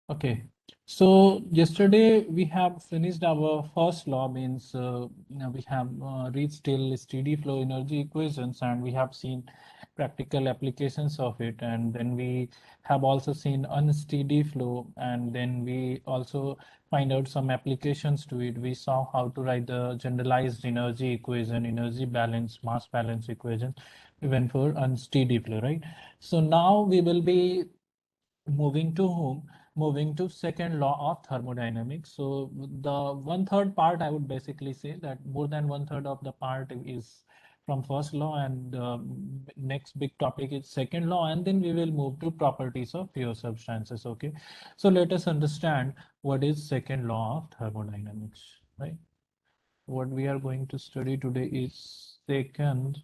Okay, so yesterday we have finished our first law, means we have reached till steady flow energy equations, and we have seen practical applications of it, and then we have also seen unsteady flow, and then we also find out some applications to it. We saw how to write the generalized energy equation, energy balance, mass balance equation, even for unsteady flow, right? So now we will be moving to whom? Moving to second law of thermodynamics. So the one third part, I would basically say that more than one third of the part is from first law, and next big topic is second law, and then we will move to properties of pure substances. Okay, so let us understand what is second law of thermodynamics, right? What we are going to study today is second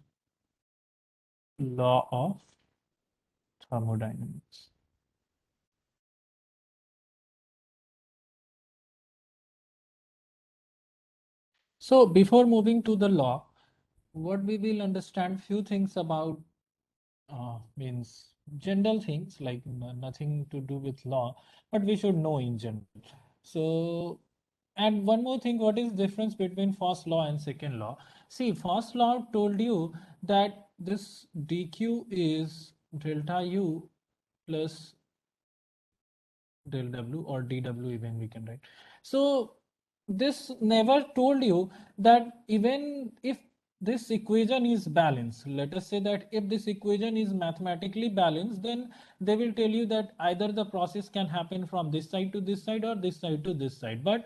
law of thermodynamics. So before moving to the law, what we will understand few things about means general things like nothing to do with law, but we should know in general. So, and one more thing, what is difference between first law and second law? See, first law told you that this dq is delta u plus del w, or dw even we can write. So this never told you that even if this equation is balanced, let us say that if this equation is mathematically balanced, then they will tell you that either the process can happen from this side to this side or this side to this side. But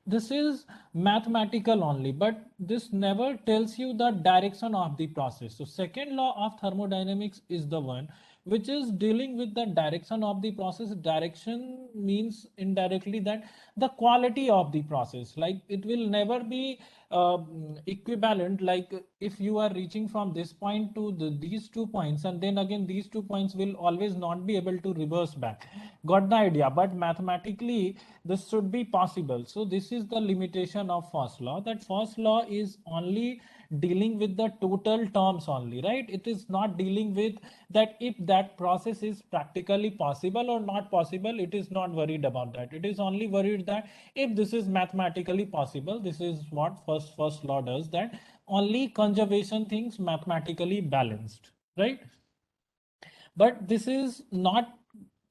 this is mathematical only, but this never tells you the direction of the process. So second law of thermodynamics is the one which is dealing with the direction of the process. Direction means indirectly that the quality of the process, like it will never be equivalent. Like if you are reaching from this point to these 2 points, and then again these 2 points will always not be able to reverse back. Got the idea? But mathematically this should be possible. So this is the limitation of first law, that first law is only dealing with the total terms only, right? It is not dealing with that if that process is practically possible or not possible. It is not worried about that. It is only worried that if this is mathematically possible. This is what first law does, that only conservation things mathematically balanced, right? But this is not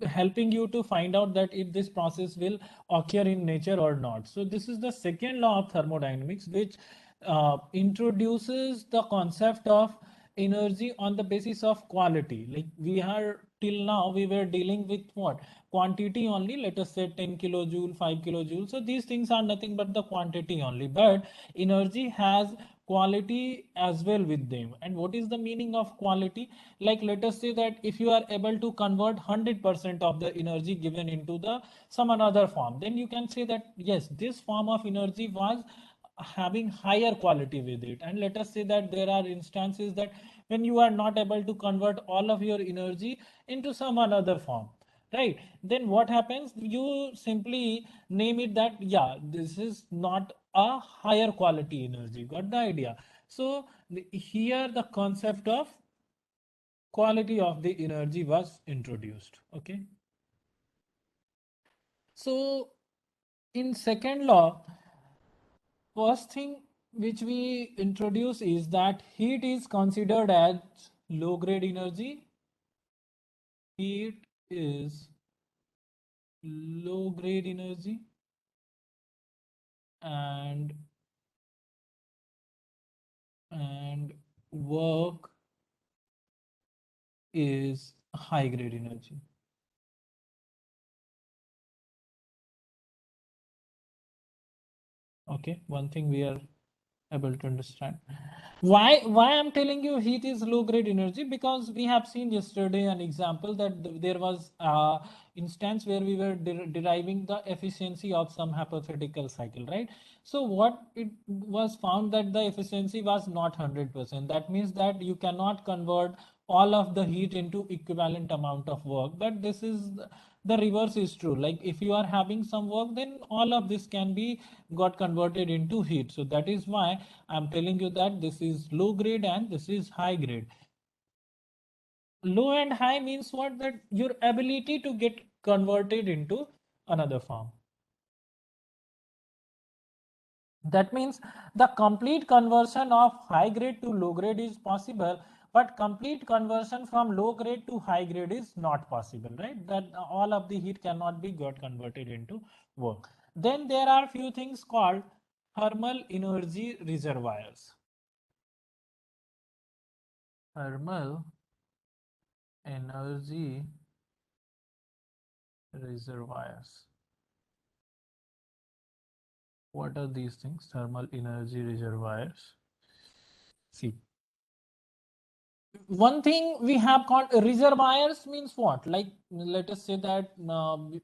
helping you to find out that if this process will occur in nature or not. So this is the second law of thermodynamics, which introduces the concept of energy on the basis of quality. Like we are till now we were dealing with what? Quantity only. Let us say 10 kilojoule, 5 kilojoule. So these things are nothing but the quantity only, but energy has quality as well with them. And what is the meaning of quality? Like let us say that if you are able to convert 100% of the energy given into the some another form, then you can say that yes, this form of energy was having higher quality with it. And let us say that there are instances that when you are not able to convert all of your energy into some another form, right? Then what happens? You simply name it that yeah, this is not a higher quality energy. Got the idea? So here the concept of quality of the energy was introduced. Okay, so in second law, first thing which we introduce is that heat is considered as low grade energy. Heat is low grade energy, and work is high grade energy. Okay, one thing we are able to understand. Why I'm telling you heat is low grade energy, because we have seen yesterday an example that there was instance where we were deriving the efficiency of some hypothetical cycle, right? So what it was found that the efficiency was not 100%. That means that you cannot convert all of the heat into equivalent amount of work. But this is the reverse is true. Like if you are having some work, then all of this can be got converted into heat. So that is why I'm telling you that this is low grade and this is high grade. Low and high means what? That your ability to get converted into another form. That means the complete conversion of high grade to low grade is possible, but complete conversion from low grade to high grade is not possible, right? That all of the heat cannot be got converted into work. Then there are few things called thermal energy reservoirs. Thermal energy reservoirs. What are these things? Thermal energy reservoirs. See, one thing we have called reservoirs means what? Like, let us say that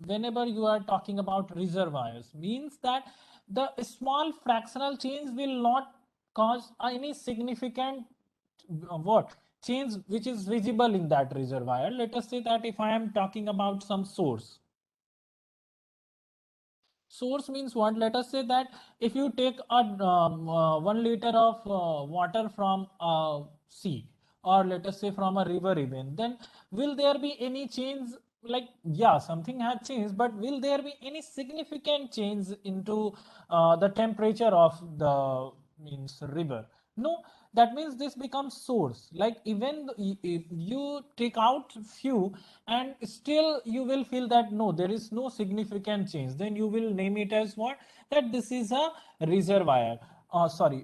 whenever you are talking about reservoirs, means that the small fractional change will not cause any significant what change which is visible in that reservoir. Let us say that if I am talking about some source. Source means what? Let us say that if you take a 1 liter of water from a sea, or let us say from a river even, then will there be any change? Like, yeah, something has changed, but will there be any significant change into the temperature of the means river? No, that means this becomes source. Like, even if you take out few and still you will feel that no, there is no significant change, then you will name it as what? That this is a reservoir.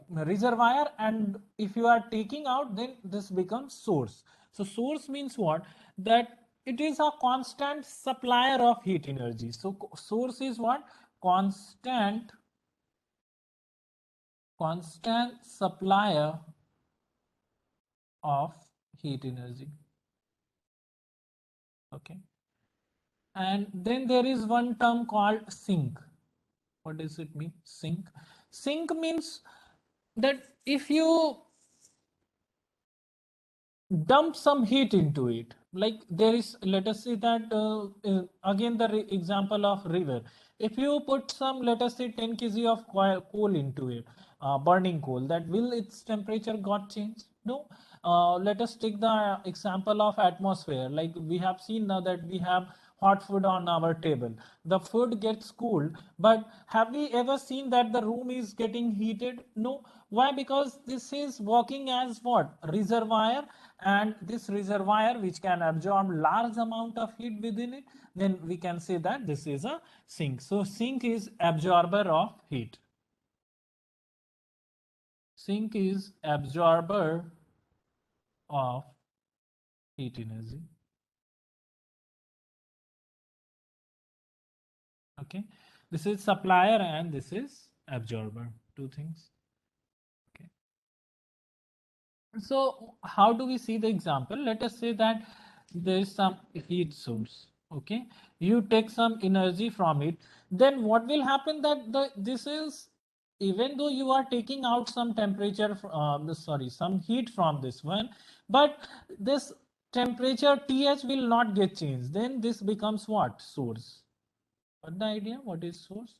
Reservoir. And if you are taking out, then this becomes source. So source means what? That it is a constant supplier of heat energy. So source is what? Constant supplier of heat energy. Okay. And then there is one term called sink. What does it mean? Sink. Sink means that if you dump some heat into it, like there is, let us say that again the example of river. If you put some, let us say 10 kg of coal into it, burning coal, that will its temperature got changed? No. Let us take the example of atmosphere. Like we have seen now that we have hot food on our table, the food gets cooled, but have we ever seen that the room is getting heated? No. Why? Because this is working as what? Reservoir, and this reservoir which can absorb large amount of heat within it, then we can say that this is a sink. So sink is absorber of heat. Sink is absorber of heat energy. Okay, this is supplier and this is absorber, two things. Okay, so how do we see the example? Let us say that there is some heat source. Okay, you take some energy from it, then what will happen? That this is, even though you are taking out some temperature some heat from this one, but this temperature th will not get changed, then this becomes what? Source. What the idea? What is source?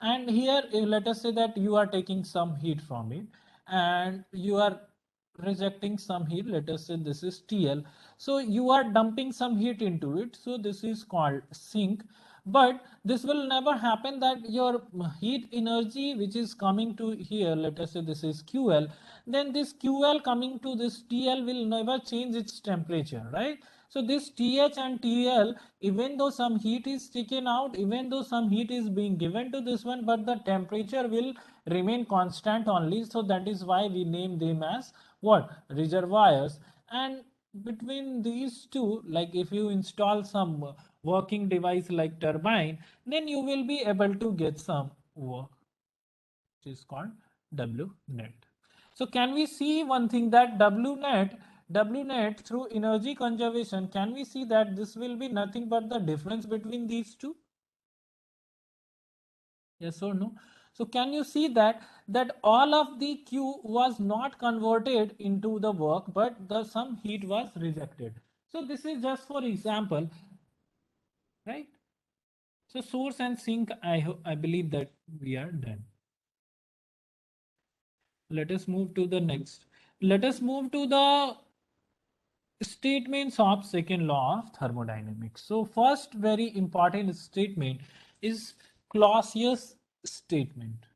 And here let us say that you are taking some heat from it and you are rejecting some heat. Let us say this is TL. So you are dumping some heat into it. So this is called sink. But this will never happen that your heat energy which is coming to here, let us say this is QL, then this QL coming to this TL will never change its temperature, right? So this TH and TL, even though some heat is taken out, even though some heat is being given to this one, but the temperature will remain constant only. So that is why we name them as what? Reservoirs. And between these two, like if you install some working device like turbine, then you will be able to get some work, which is called W net. So can we see one thing, that W net through energy conservation, can we see that this will be nothing but the difference between these two? Yes or no? So can you see that all of the Q was not converted into the work, but the some heat was rejected. So this is just for example, right? So source and sink, I believe that we are done. Let us move to the next. Let us move to the statements of second law of thermodynamics. So first very important statement, is Clausius statement.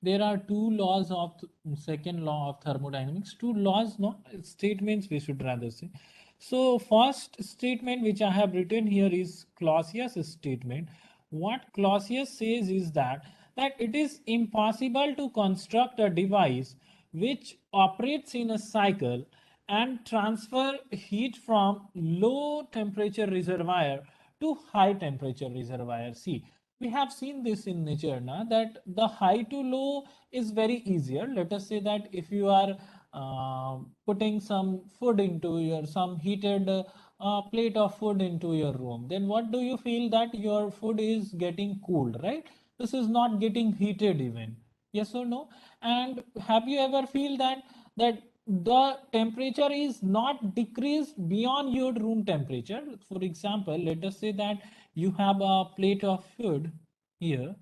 There are two laws of second law of thermodynamics, two laws, no statements we should rather say. So first statement which I have written here is Clausius statement. What Clausius says is that it is impossible to construct a device which operates in a cycle and transfer heat from low temperature reservoir to high temperature reservoir. See, we have seen this in nature now, that the high to low is very easier. Let us say that if you are putting some food into your, some heated plate of food into your room, then what do you feel? That your food is getting cooled, right? This is not getting heated even. Yes or no? And have you ever feel that the temperature is not decreased beyond your room temperature? For example, let us say that you have a plate of food here.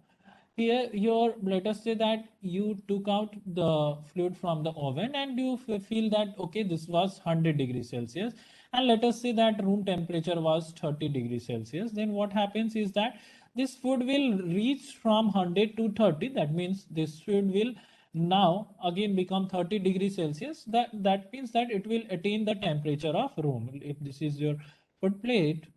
Here, your, let us say that you took out the fluid from the oven and you feel that, okay, this was 100 degrees Celsius. And let us say that room temperature was 30 degrees Celsius. Then what happens is that this food will reach from 100 to 30. That means this food will now again become 30 degrees Celsius. That means that it will attain the temperature of room. If this is your food plate,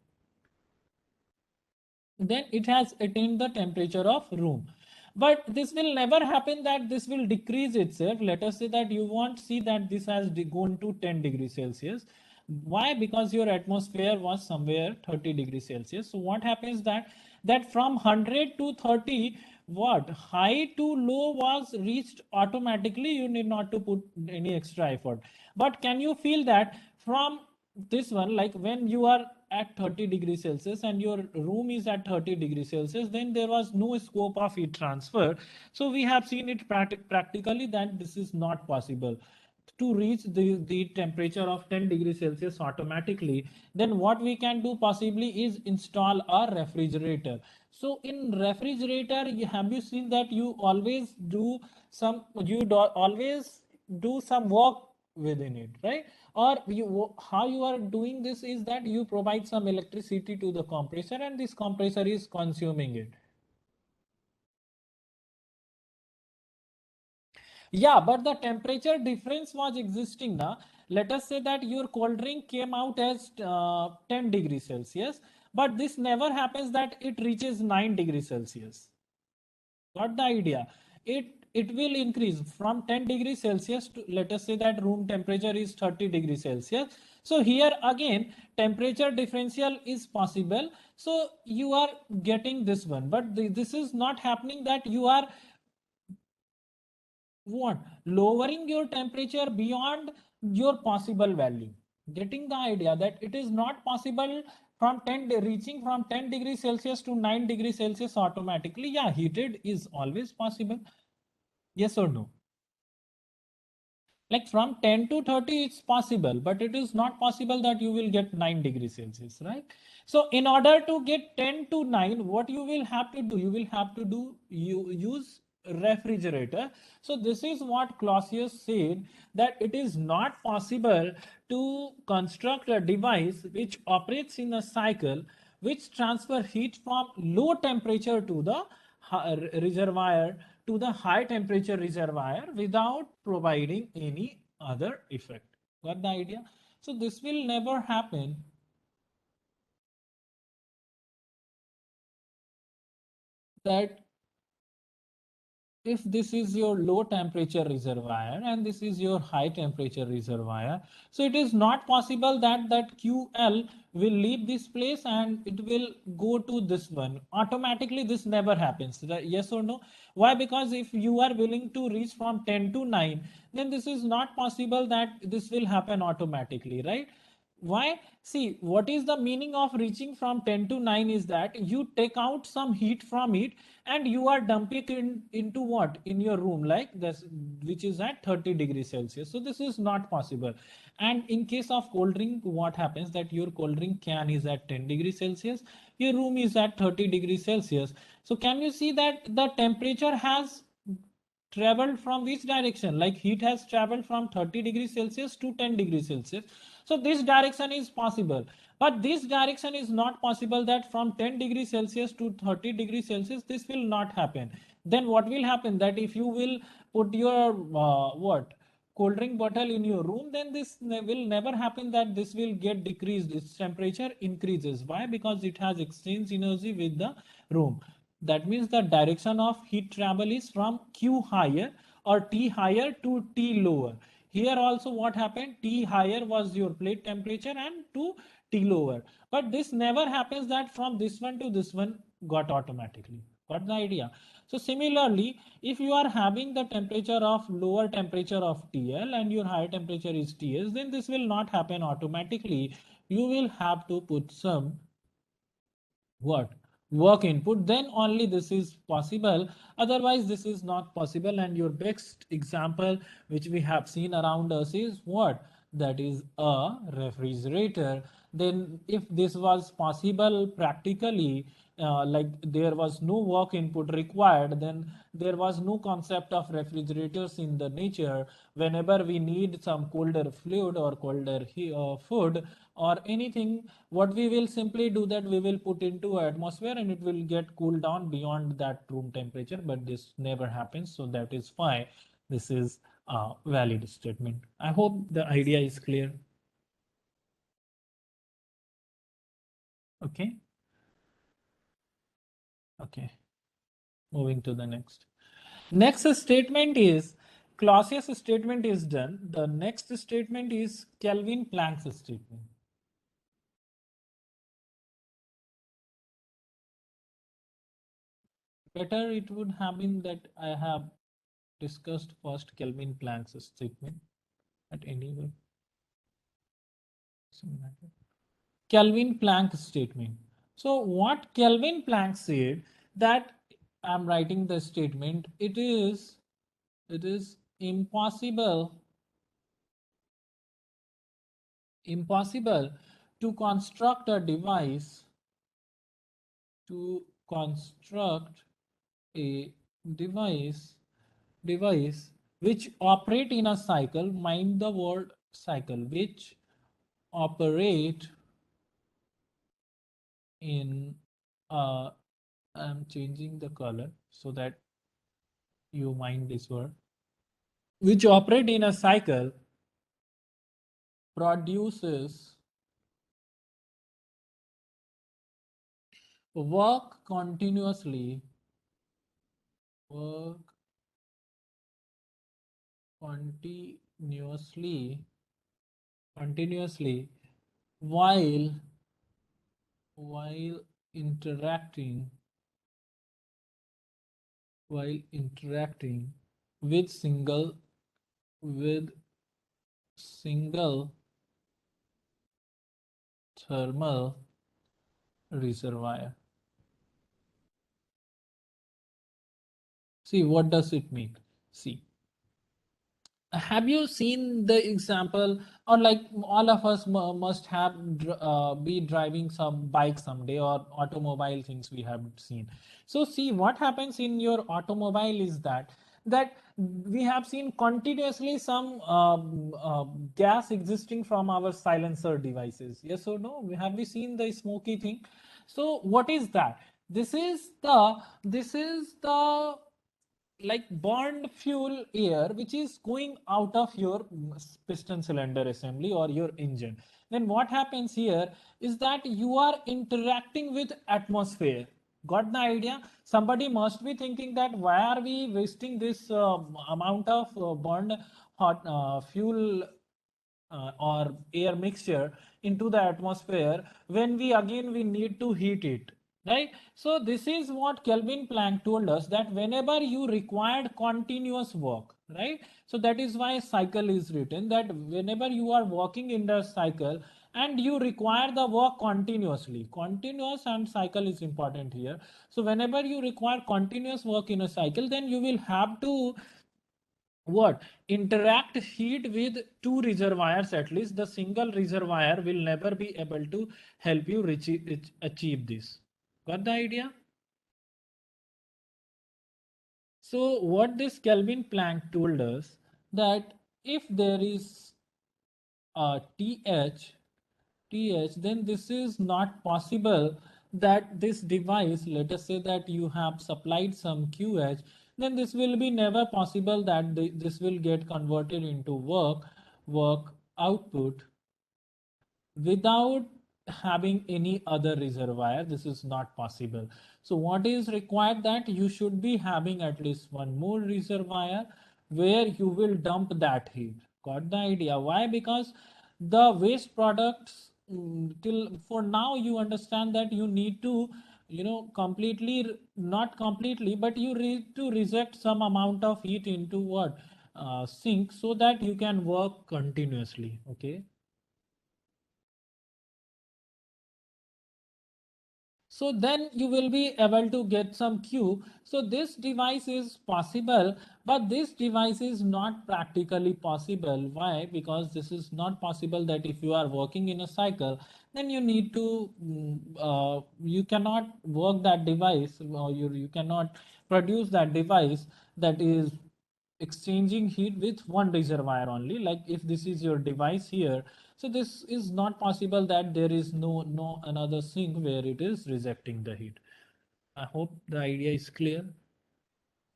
then it has attained the temperature of room. But this will never happen that this will decrease itself. Let us say that you won't see that this has gone to 10 degrees Celsius. Why? Because your atmosphere was somewhere 30 degrees Celsius. So what happens that from 100 to 30, what high to low was reached automatically. You need not to put any extra effort. But can you feel that from this one, like when you are at 30 degrees Celsius and your room is at 30 degrees Celsius, then there was no scope of heat transfer. So we have seen it practically that this is not possible to reach the temperature of 10 degrees Celsius automatically. Then what we can do possibly is install a refrigerator. So in refrigerator, have you seen that you always do some, always do some work within it, right? Or you, how you are doing this is that you provide some electricity to the compressor and this compressor is consuming it. Yeah, but the temperature difference was existing now. Let us say that your cold drink came out as 10 degrees Celsius, but this never happens that it reaches 9 degrees Celsius. Got the idea? It will increase from 10 degrees Celsius to, let us say that room temperature is 30 degrees Celsius. So here again temperature differential is possible. So you are getting this one, but this is not happening that you are what lowering your temperature beyond your possible value. Getting the idea that it is not possible from 10 reaching from 10 degrees Celsius to 9 degrees Celsius automatically. Yeah, heated is always possible. Yes or no? Like from 10 to 30 it's possible, but it is not possible that you will get 9 degrees Celsius, right? So in order to get 10 to 9, what you will have to do, you will have to do, you use refrigerator. So this is what Clausius said, that it is not possible to construct a device which operates in a cycle which transfer heat from low temperature to the reservoir to the high temperature reservoir without providing any other effect. Got the idea? So this will never happen. That if this is your low temperature reservoir and this is your high temperature reservoir, so it is not possible that QL will leave this place and it will go to this one automatically. This never happens, right? Yes or no? Why? Because if you are willing to reach from 10 to 9, then this is not possible that this will happen automatically, right? Why? See, what is the meaning of reaching from 10 to 9 is that you take out some heat from it and you are dumping it into what? In your room, like this, which is at 30 degrees Celsius. So this is not possible. And in case of cold drink, what happens that your cold drink can is at 10 degrees Celsius, your room is at 30 degrees Celsius. So can you see that the temperature has traveled from which direction? Like heat has traveled from 30 degrees Celsius to 10 degrees Celsius. So this direction is possible, but this direction is not possible, that from 10 degrees Celsius to 30 degrees Celsius, this will not happen. Then what will happen, that if you will put your what cold drink bottle in your room, then this will never happen, that this will get decreased, its temperature increases. Why? Because it has exchange energy with the room. That means the direction of heat travel is from Q higher or T higher to T lower. Here also what happened, T higher was your plate temperature and to T lower. But this never happens that from this one to this one got automatically. Got the idea? So similarly, if you are having the temperature of lower temperature of TL and your higher temperature is TS, then this will not happen automatically. You will have to put some what work input, then only this is possible, otherwise this is not possible. And your best example which we have seen around us is what, that is a refrigerator. Then if this was possible practically, like there was no work input required, then there was no concept of refrigerators in the nature. Whenever we need some colder fluid or colder food or anything, what we will simply do, that we will put into atmosphere and it will get cooled down beyond that room temperature. But this never happens, so that is why this is a valid statement. I hope the idea is clear. Okay. Okay, moving to the next statement is Clausius statement is done. The next statement is Kelvin Planck's statement. Better it would have been that I have discussed first Kelvin Planck's statement at any rate. Kelvin Planck statement. So what Kelvin Planck said, that I'm writing the statement, it is impossible to construct a device a device which operate in a cycle, mind the word cycle, which operate in I'm changing the color so that you mind this word, which operate in a cycle, produces work continuously, work continuously while interacting with single thermal reservoir. See, what does it mean? See, have you seen the example, or like all of us must have be driving some bike someday, or automobile things we have seen. So see, what happens in your automobile is that we have seen continuously some gas existing from our silencer devices. Yes or no? Have we seen the smoky thing? So what is that? This is the like burned fuel air which is going out of your piston cylinder assembly or your engine. Then what happens here is that you are interacting with atmosphere. Got the idea? Somebody must be thinking that why are we wasting this amount of burned hot fuel or air mixture into the atmosphere when we need to heat it, right? So this is what Kelvin Planck told us, that whenever you required continuous work, right? So that is why cycle is written, that whenever you are working in the cycle and you require the work continuously, continuous and cycle is important here. So whenever you require continuous work in a cycle, then you will have to what interact heat with two reservoirs. At least the single reservoir will never be able to help you achieve this. Got the idea? So what this Kelvin Planck told us, that if there is TH, then this is not possible that this device, let us say that you have supplied some QH, then this will be never possible that this will get converted into work output without having any other reservoir. This is not possible. So what is required, that you should be having at least one more reservoir where you will dump that heat. Got the idea? Why? Because the waste products, till for now you understand that you need to, completely, not completely, but you need to reject some amount of heat into what, sink, so that you can work continuously. Okay. So then you will be able to get some Q. So this device is possible, but this device is not practically possible. Why? Because this is not possible that if you are working in a cycle, then you need to, you cannot work that device, or you cannot produce that device that is exchanging heat with one reservoir only. Like if this is your device here, so this is not possible that there is no another sink where it is rejecting the heat. I hope the idea is clear.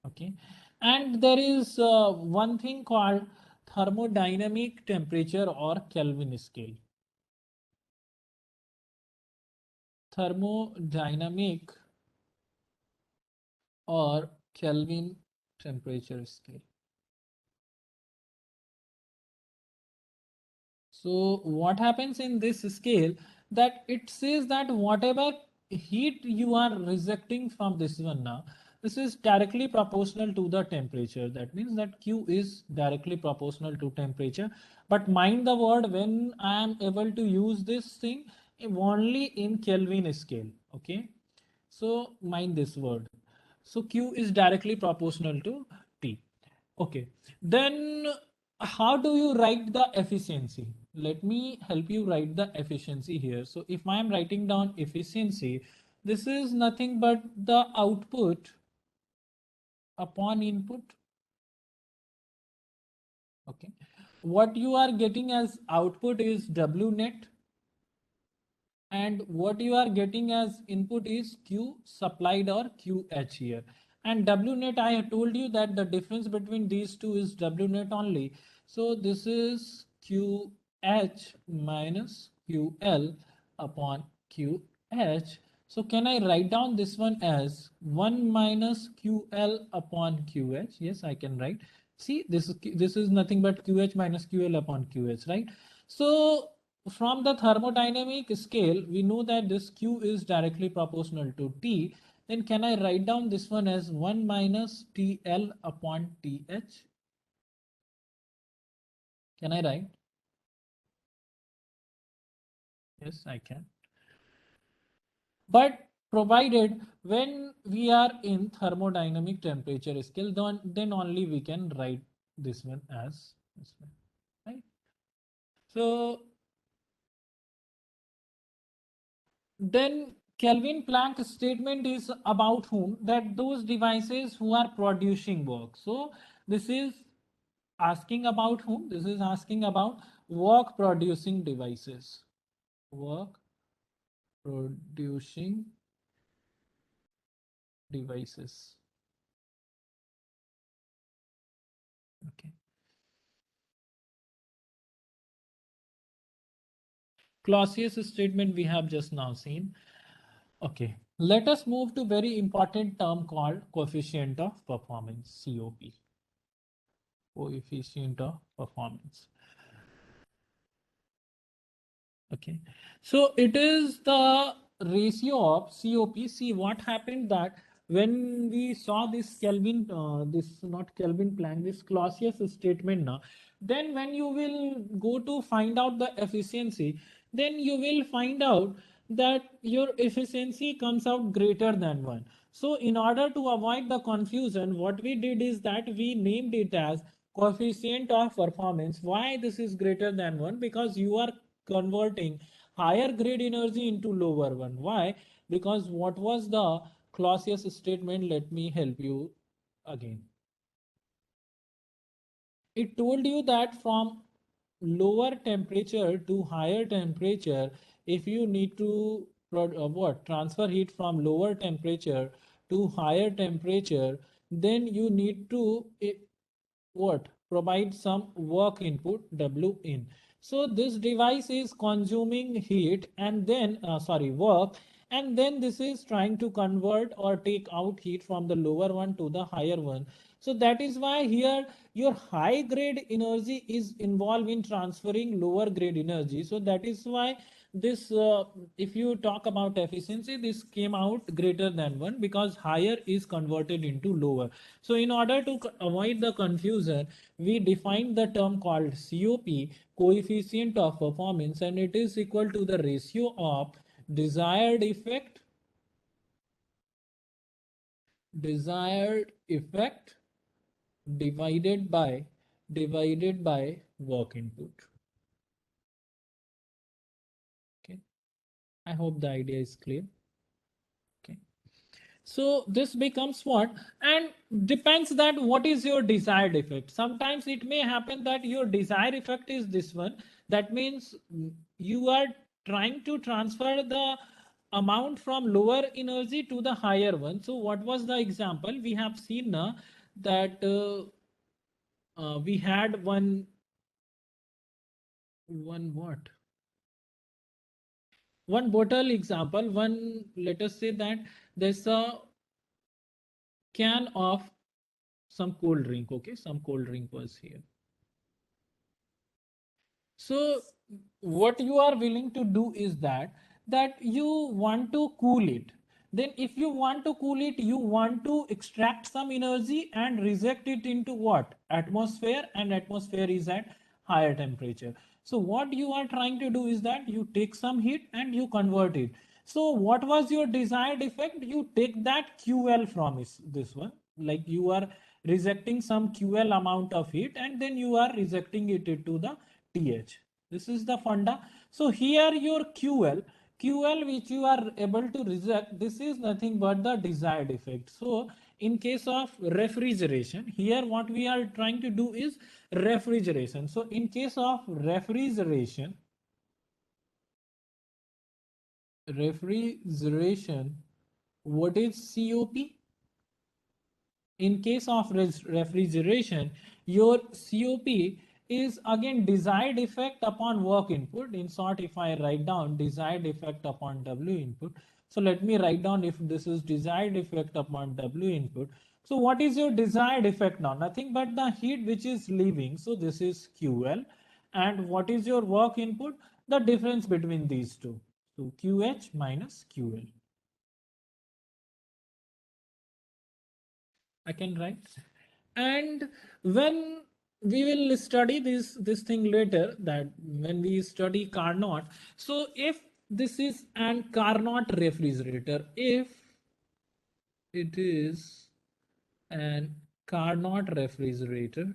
Okay. And there is one thing called thermodynamic temperature or Kelvin scale. Thermodynamic or Kelvin temperature scale. So what happens in this scale, that it says that whatever heat you are rejecting from this one now, this is directly proportional to the temperature. That means that Q is directly proportional to temperature. But mind the word, when I am able to use this thing only in Kelvin scale. Okay. So mind this word. So Q is directly proportional to T. Okay, then how do you write the efficiency? Let me help you write the efficiency here. So if I am writing down efficiency, this is nothing but the output upon input. Okay, what you are getting as output is W net, and what you are getting as input is Q supplied or QH here. And W net, I have told you that the difference between these two is W net only. So this is QH minus QL upon QH. So can I write down this one as 1 minus QL upon QH? Yes, I can write. See, this is nothing but QH minus QL upon QH, right? So from the thermodynamic scale, we know that this Q is directly proportional to T. Then can I write down this one as 1 minus TL upon TH? Can I write? Yes, I can. But provided when we are in thermodynamic temperature scale, then only we can write this one as this one, right? So then Kelvin Planck statement is about whom? That those devices who are producing work. So this is asking about whom? This is asking about work producing devices. Work producing devices. Okay. Clausius statement we have just now seen. Okay. Let us move to very important term called coefficient of performance, COP. Coefficient of performance. Okay, so it is the ratio of COP. See what happened, that when we saw this Kelvin, this not Kelvin Planck, this Clausius statement now, then when you will go to find out the efficiency, then you will find out that your efficiency comes out greater than 1. So in order to avoid the confusion, what we did is that we named it as coefficient of performance. Why this is greater than 1? Because you are converting higher grade energy into lower one. Why? Because what was the Clausius statement? Let me help you again. It told you that from lower temperature to higher temperature, if you need to transfer heat from lower temperature to higher temperature, then you need to provide some work input W in. So this device is consuming heat and then work, and then this is trying to convert or take out heat from the lower one to the higher one. So that is why here your high grade energy is involved in transferring lower grade energy. So that is why this if you talk about efficiency, this came out greater than 1 because higher is converted into lower. So in order to avoid the confusion, we defined the term called COP, coefficient of performance, and it is equal to the ratio of desired effect divided by work input. Okay, I hope the idea is clear. Okay, so this becomes what, and depends that what is your desired effect. Sometimes it may happen that your desired effect is this one. That means you are trying to transfer the amount from lower energy to the higher one. So what was the example we have seen now, that we had one what one bottle example. One, let us say that there's a can of some cold drink. Okay, some cold drink was here. So what you are willing to do is that you want to cool it. Then if you want to cool it, you want to extract some energy and reject it into what? Atmosphere, and atmosphere is at higher temperature. So what you are trying to do is that you take some heat and you convert it. So what was your desired effect? You take that QL from this one, like you are rejecting some QL amount of heat and then you are rejecting it into the TH. This is the funda. So here your QL which you are able to reject, this is nothing but the desired effect. So in case of refrigeration, here what we are trying to do is refrigeration. So in case of refrigeration, what is COP? In case of refrigeration, your COP is again desired effect upon work input. In short, if I write down desired effect upon W input, so let me write down if this is desired effect upon W input. So what is your desired effect now? Nothing but the heat which is leaving. So this is QL. And what is your work input? The difference between these two. So QH minus QL. I can write. And when we will study this thing later, that when we study Carnot, so if this is an Carnot refrigerator, if it is an Carnot refrigerator,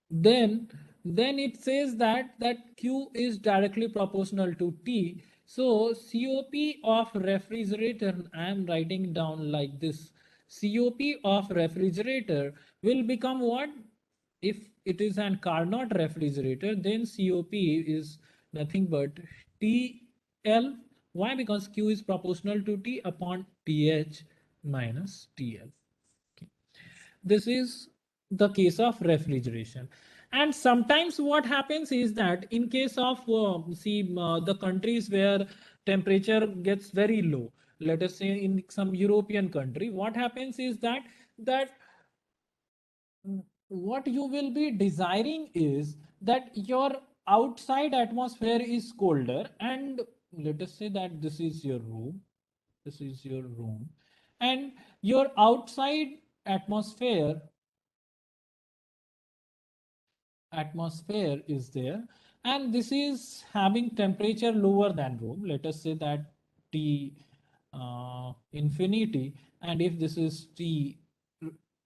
then it says that Q is directly proportional to T. So COP of refrigerator, I am writing down like this. COP of refrigerator will become what? If it is an Carnot refrigerator, then COP is nothing but TL. Why? Because Q is proportional to T upon TH minus TL. Okay. This is the case of refrigeration. And sometimes what happens is that in case of the countries where temperature gets very low, let us say in some European country, what happens is that what you will be desiring is that your outside atmosphere is colder, and let us say that this is your room, and your outside atmosphere is there, and this is having temperature lower than room. Let us say that T infinity, and if this is T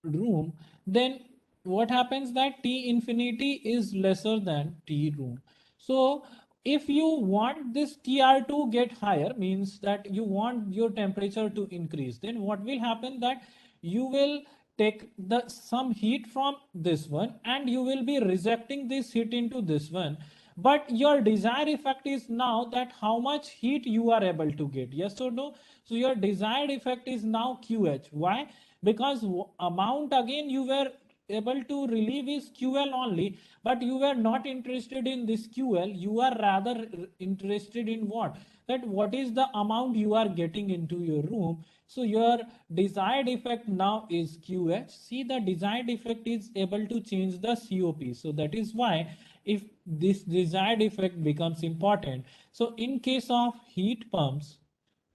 room, then what happens that T infinity is lesser than T room. So if you want this TR to get higher, means that you want your temperature to increase, then what will happen that you will take the some heat from this one and you will be rejecting this heat into this one, but your desired effect is now that how much heat you are able to get, yes or no? So your desired effect is now QH. Why? Because amount again you were able to relieve is QL only, but you were not interested in this QL, you are rather interested in what? That what is the amount you are getting into your room. So your desired effect now is QH. See, the desired effect is able to change the COP. So that is why if this desired effect becomes important. So in case of heat pumps,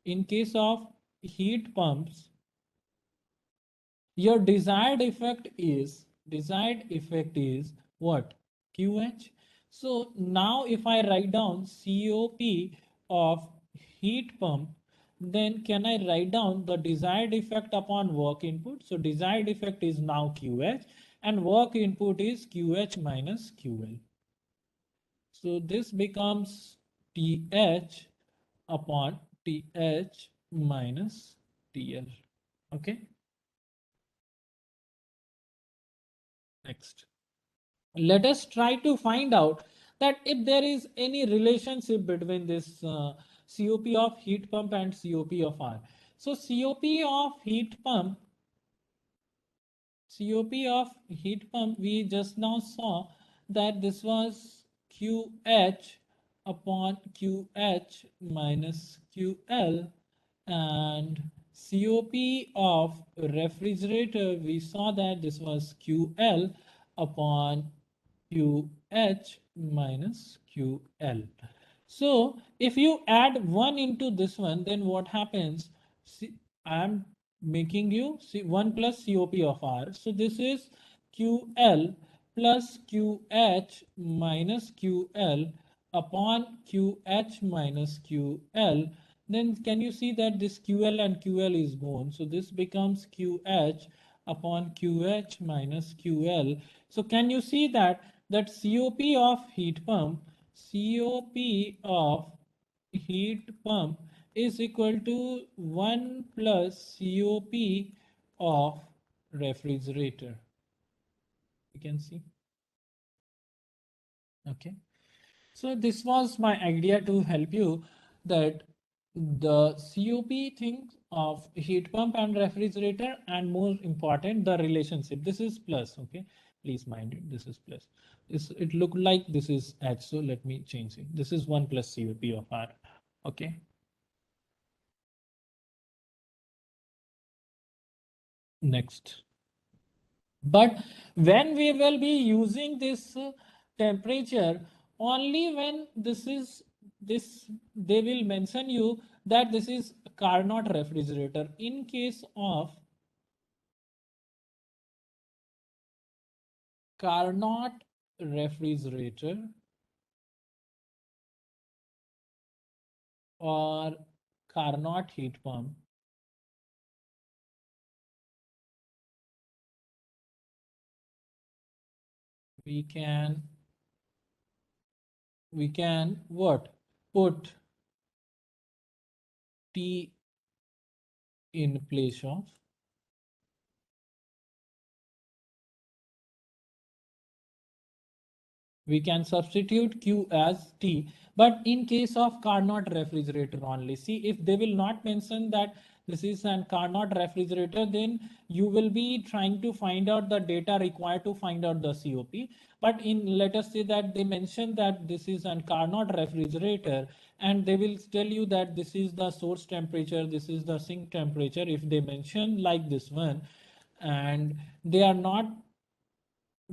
in case of heat pumps, your desired effect is what? QH. So now if I write down COP of heat pump, then can I write down the desired effect upon work input? So desired effect is now QH and work input is QH minus QL. So this becomes TH upon TH minus TL. Okay. Next. Let us try to find out that if there is any relationship between this COP of heat pump and COP of R. So COP of heat pump, we just now saw that this was QH upon QH minus QL, and COP of refrigerator, we saw that this was QL upon QH minus QL. So if you add 1 into this one, then what happens? See, I am making you see 1 plus COP of R. So this is QL plus QH minus QL upon QH minus QL. Then can you see that this QL and QL is gone? So this becomes QH upon QH minus QL. So can you see that COP of heat pump, COP of heat pump is equal to 1 plus COP of refrigerator. You can see. Okay. So this was my idea to help you that the COP thing of heat pump and refrigerator, and more important, the relationship. This is plus, okay? Please mind it, this is plus. It looked like this is H, so let me change it. This is 1 plus COP of R, okay? Next. But when we will be using this temperature, only when they will mention you that this is Carnot refrigerator. In case of Carnot refrigerator or Carnot heat pump, we can what? Put T in place of we can substitute Q as T, but in case of Carnot refrigerator only, see, if they will not mention that this is an Carnot refrigerator, then you will be trying to find out the data required to find out the COP. But in, let us say that they mention that this is an Carnot refrigerator, and they will tell you that this is the source temperature, this is the sink temperature. If they mention like this one, and they are not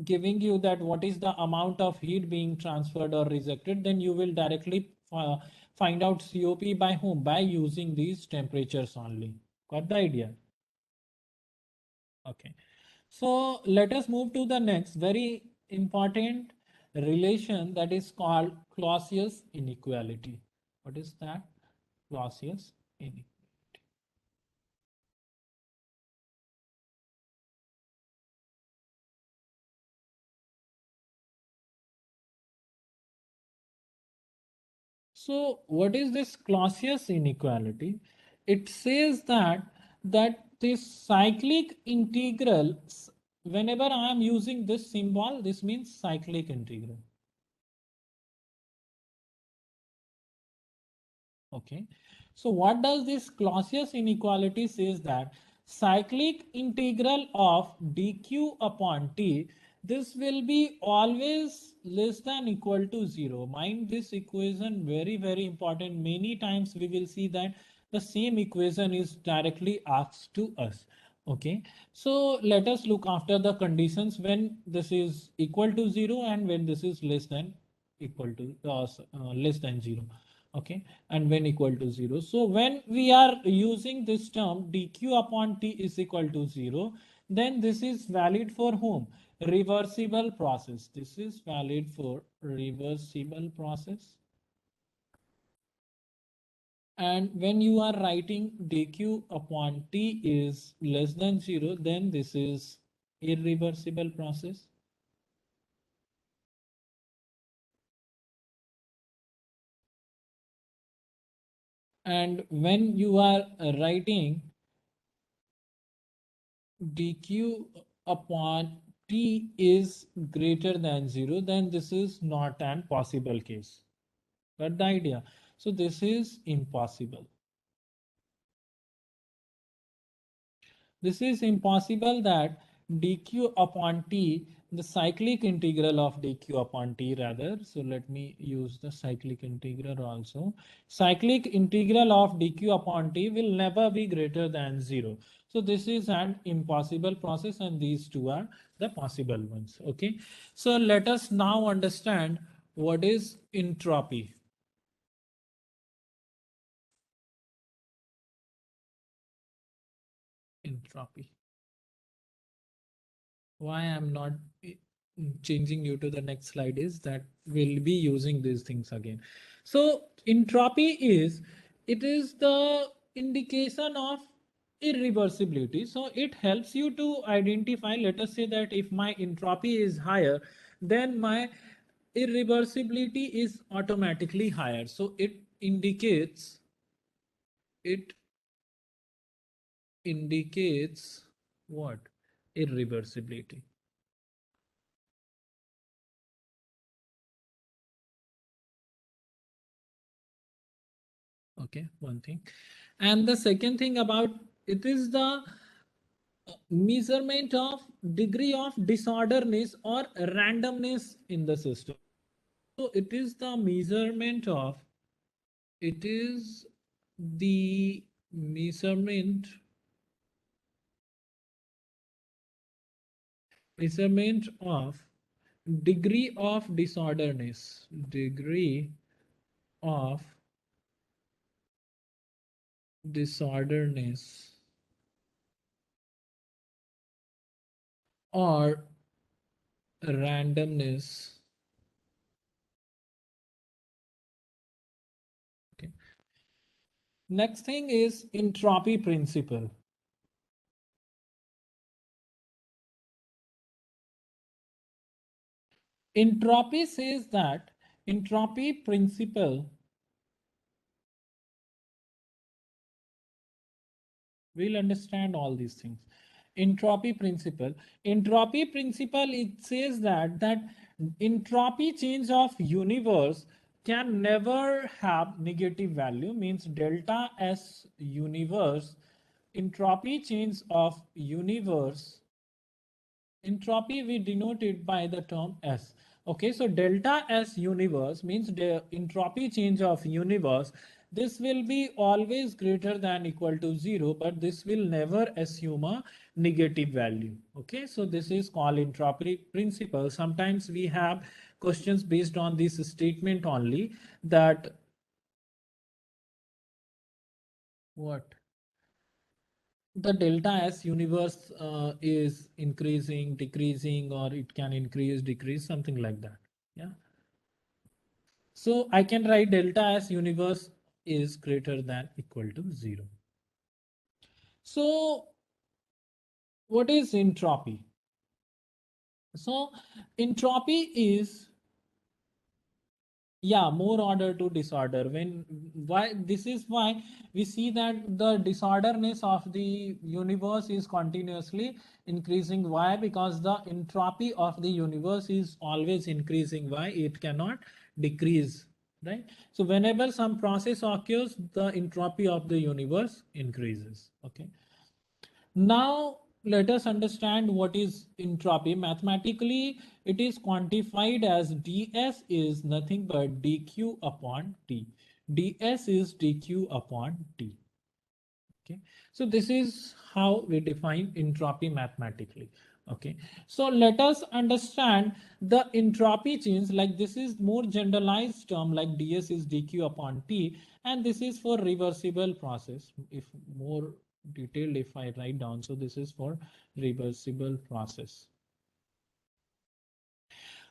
giving you that what is the amount of heat being transferred or rejected, then you will directly find out COP by whom? By using these temperatures only. Got the idea? Okay. So let us move to the next very important relation, that is called Clausius inequality. What is that? Clausius inequality. So what is this Clausius inequality? It says that this cyclic integral, whenever I am using this symbol, this means cyclic integral. Okay. So what does this Clausius inequality says that cyclic integral of dq upon t, this will be always less than equal to 0. Mind this equation, very important. Many times we will see that the same equation is directly asked to us. Okay. So let us look after the conditions when this is equal to 0 and when this is less than equal to less than 0. Okay, and when equal to 0. So when we are using this term dq upon t is equal to 0, then this is valid for whom? Reversible process. This is valid for reversible process. And when you are writing dq upon t is less than 0, then this is irreversible process. And when you are writing dq upon t is greater than 0, then this is not an possible case. Got the idea? So this is impossible. This is impossible that dq upon t, the cyclic integral of dq upon t rather. So let me use the cyclic integral also. Cyclic integral of dq upon t will never be greater than 0. So this is an impossible process and these two are the possible ones. Okay. So let us now understand what is entropy. Entropy. Why I'm not changing you to the next slide is that we'll be using these things again. So entropy is, it is the indication of irreversibility. So it helps you to identify, let us say that if my entropy is higher, then my irreversibility is automatically higher. So it indicates what? Irreversibility. Okay, one thing. And the second thing about it is the measurement of degree of disorderness or randomness in the system. So it is the it is the measurement of degree of of disorderness or randomness. Okay. Next thing is entropy principle. Entropy says that entropy principle, we'll understand all these things. Entropy principle, it says that entropy change of universe can never have negative value, means delta S universe, entropy change of universe, entropy we denote it by the term S. Okay, so delta S universe means the entropy change of universe. This will be always greater than equal to 0, but this will never assume a negative value. Okay, so this is called entropy principle. Sometimes we have questions based on this statement only, that what? The delta S universe is increasing, decreasing, or it can increase, decrease, something like that. Yeah. So I can write delta S universe is greater than equal to 0. So what is entropy? So entropy is Yeah, more order to disorder. Why this is why we see that the disorderness of the universe is continuously increasing. Why? Because the entropy of the universe is always increasing. Why? It cannot decrease, right? So whenever some process occurs, the entropy of the universe increases. Okay. Now, let us understand what is entropy. Mathematically, it is quantified as ds is nothing but dq upon t. ds is dq upon t. Okay, so this is how we define entropy mathematically. Okay, so let us understand the entropy change. Like this is more generalized term, like ds is dq upon t, and this is for reversible process. If more detailed, if I write down, so this is for reversible process.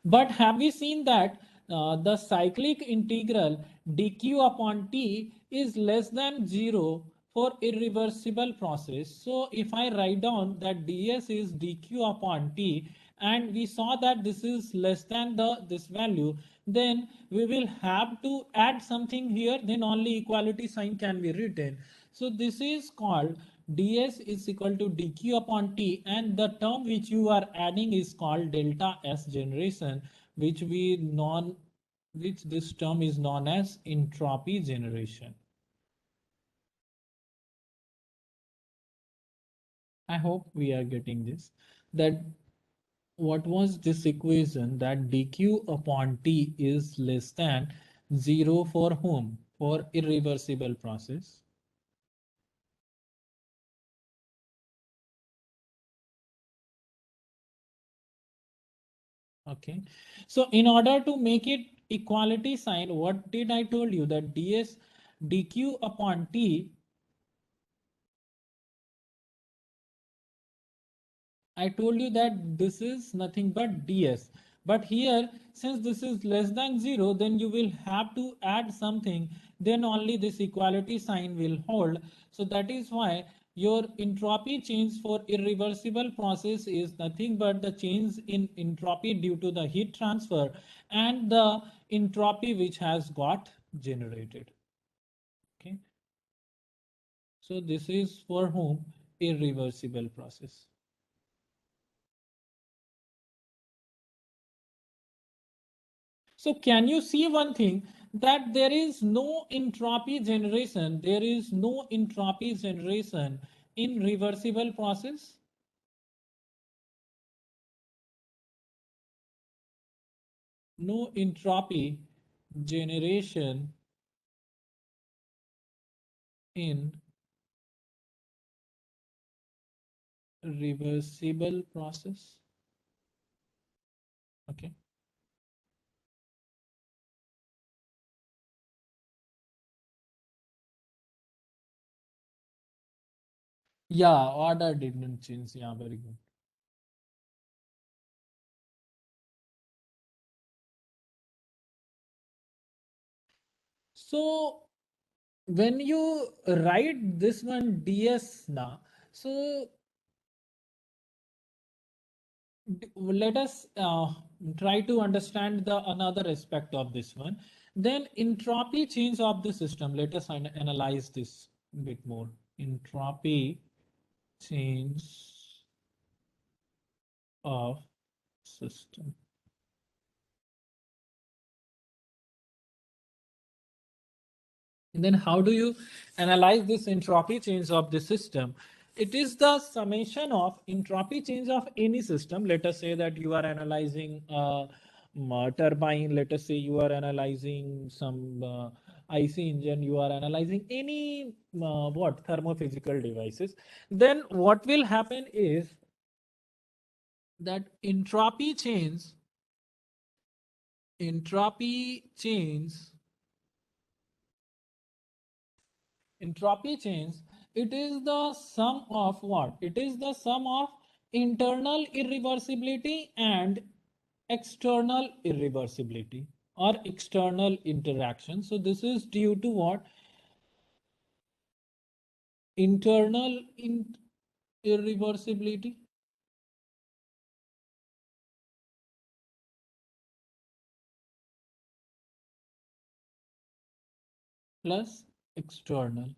But have we seen that the cyclic integral dq upon t is less than 0 for irreversible process? So if I write down that ds is dq upon t, and we saw that this is less than this value, then we will have to add something here, then only equality sign can be written. So this is called ds is equal to dq upon t, and the term which you are adding is called delta s generation, which this term is known as entropy generation. I hope we are getting this. That what was this equation, that dq upon t is less than 0 for whom? For irreversible process. Okay, so in order to make it equality sign, what did I told you, that ds dq upon t, I told you that this is nothing but ds. But here, since this is less than 0, then you will have to add something, then only this equality sign will hold. So that is why your entropy change for irreversible process is nothing but the change in entropy due to the heat transfer and the entropy which has got generated. Okay. So this is for whom? Irreversible process. So can you see one thing, that there is no entropy generation, there is no entropy generation in reversible process? No entropy generation in reversible process. Okay. Yeah, order didn't change. Yeah, very good. So when you write this one ds now, so let us try to understand the another aspect of this one. Then entropy change of the system. Let us analyze this a bit more. Entropy change of system. And then how do you analyze this entropy change of the system? It is the summation of entropy change of any system. Let us say that you are analyzing a turbine. Let us say you are analyzing some IC engine. You are analyzing any thermophysical devices. Then what will happen is that entropy change entropy change, it is the sum of what? It is the sum of internal irreversibility and external irreversibility or external interaction. So this is due to what? Internal irreversibility. plus external.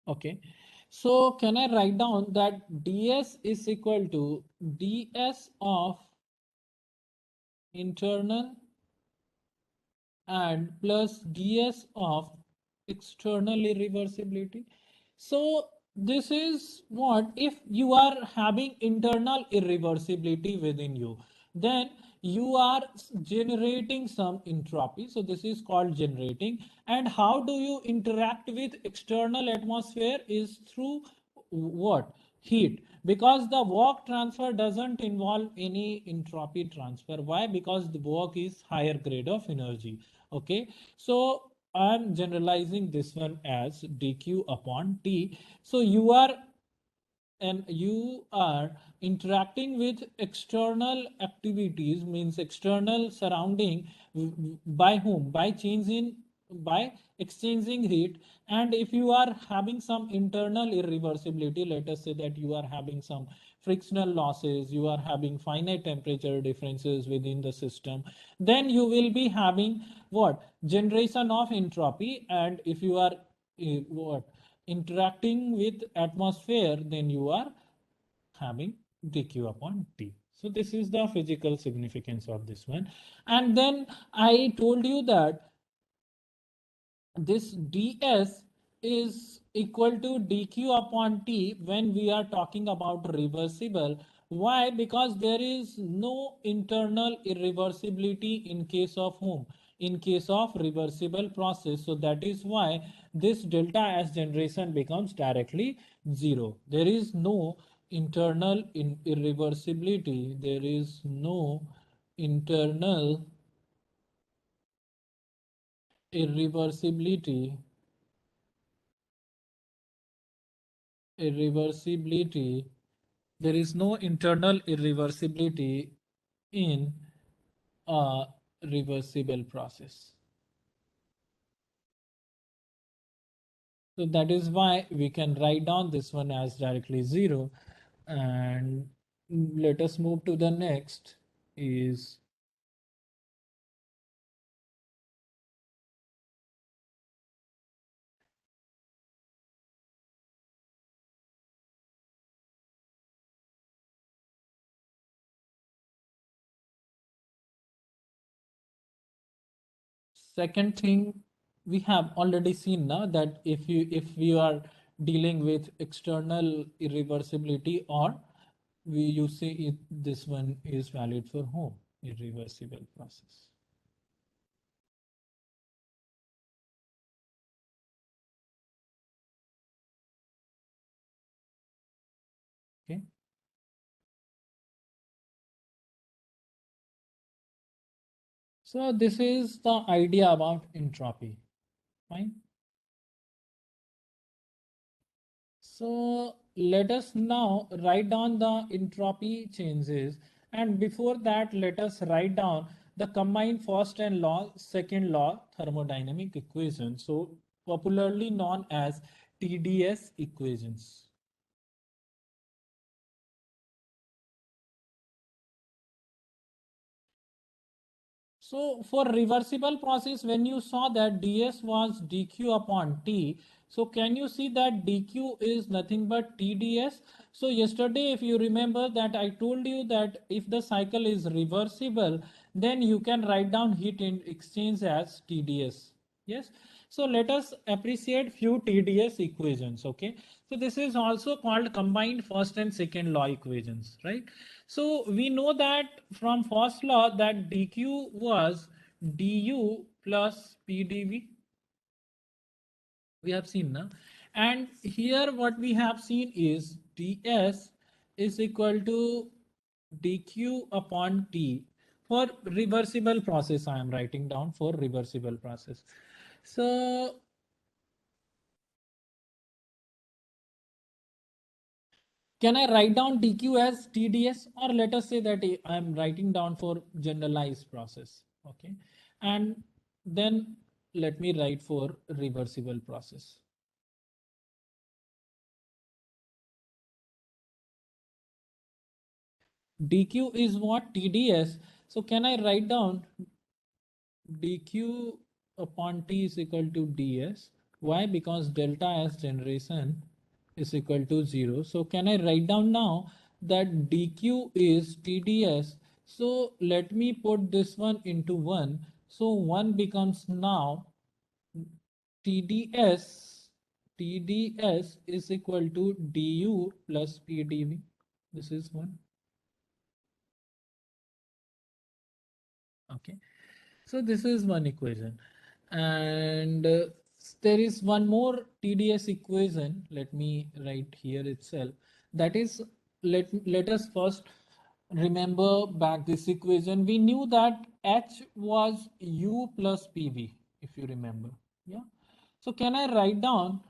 Okay, so can I write down that ds is equal to ds of internal and plus ds of external irreversibility? So this is what if you are having internal irreversibility within you, then you are generating some entropy. So this is called generating. And how do you interact with external atmosphere is through what? Heat. Because the work transfer doesn't involve any entropy transfer. Why? Because the work is higher grade of energy. Okay, so I'm generalizing this one as dq upon t. So you are interacting with external activities, means external surrounding, by whom? By changing, by exchanging heat. And if you are having some internal irreversibility, let us say that you are having some frictional losses, you are having finite temperature differences within the system, then you will be having what? Generation of entropy. And if you are what? Interacting with atmosphere, then you are having dq upon t. So this is the physical significance of this one. And then I told you that this ds is equal to dq upon t when we are talking about reversible. Why? Because there is no internal irreversibility in case of whom? In case of reversible process. So that is why this delta S generation becomes directly zero. There is no internal irreversibility. There is no internal irreversibility irreversibility. There is no internal irreversibility in a reversible process. So that is why we can write down this one as directly zero. And let us move to the next is second thing. We have already seen now that if we are dealing with external irreversibility, or you say it, this one is valid for whom? Irreversible process. Okay. So this is the idea about entropy. Fine. So let us now write down the entropy changes. And before that, let us write down the combined first and law, second law thermodynamic equation. So popularly known as TDS equations. So for reversible process, when you saw that ds was dq upon t, so can you see that dq is nothing but tds? So yesterday, if you remember that I told you that if the cycle is reversible, then you can write down heat in exchange as tds. Yes. So let us appreciate few TDS equations. Okay. So this is also called combined first and second law equations, right? So we know that from first law that dq was du plus pdv. We have seen now. And here what we have seen is ds is equal to dq upon t for reversible process. I am writing down for reversible process. So can I write down dq as tds, or let us say that I'm writing down for generalized process. Okay. And then let me write for reversible process. dq is what? TdS. So can I write down dq upon t is equal to ds? Why? Because delta S generation is equal to 0. So can I write down now that dq is TdS? So let me put this one into 1. So 1 becomes now TdS is equal to du plus PdV. This is 1. Okay. So this is one equation. And there is one more TdS equation. Let me write here itself. That is, let us first remember back this equation. We knew that H was U plus PV, if you remember. Yeah. So can I write down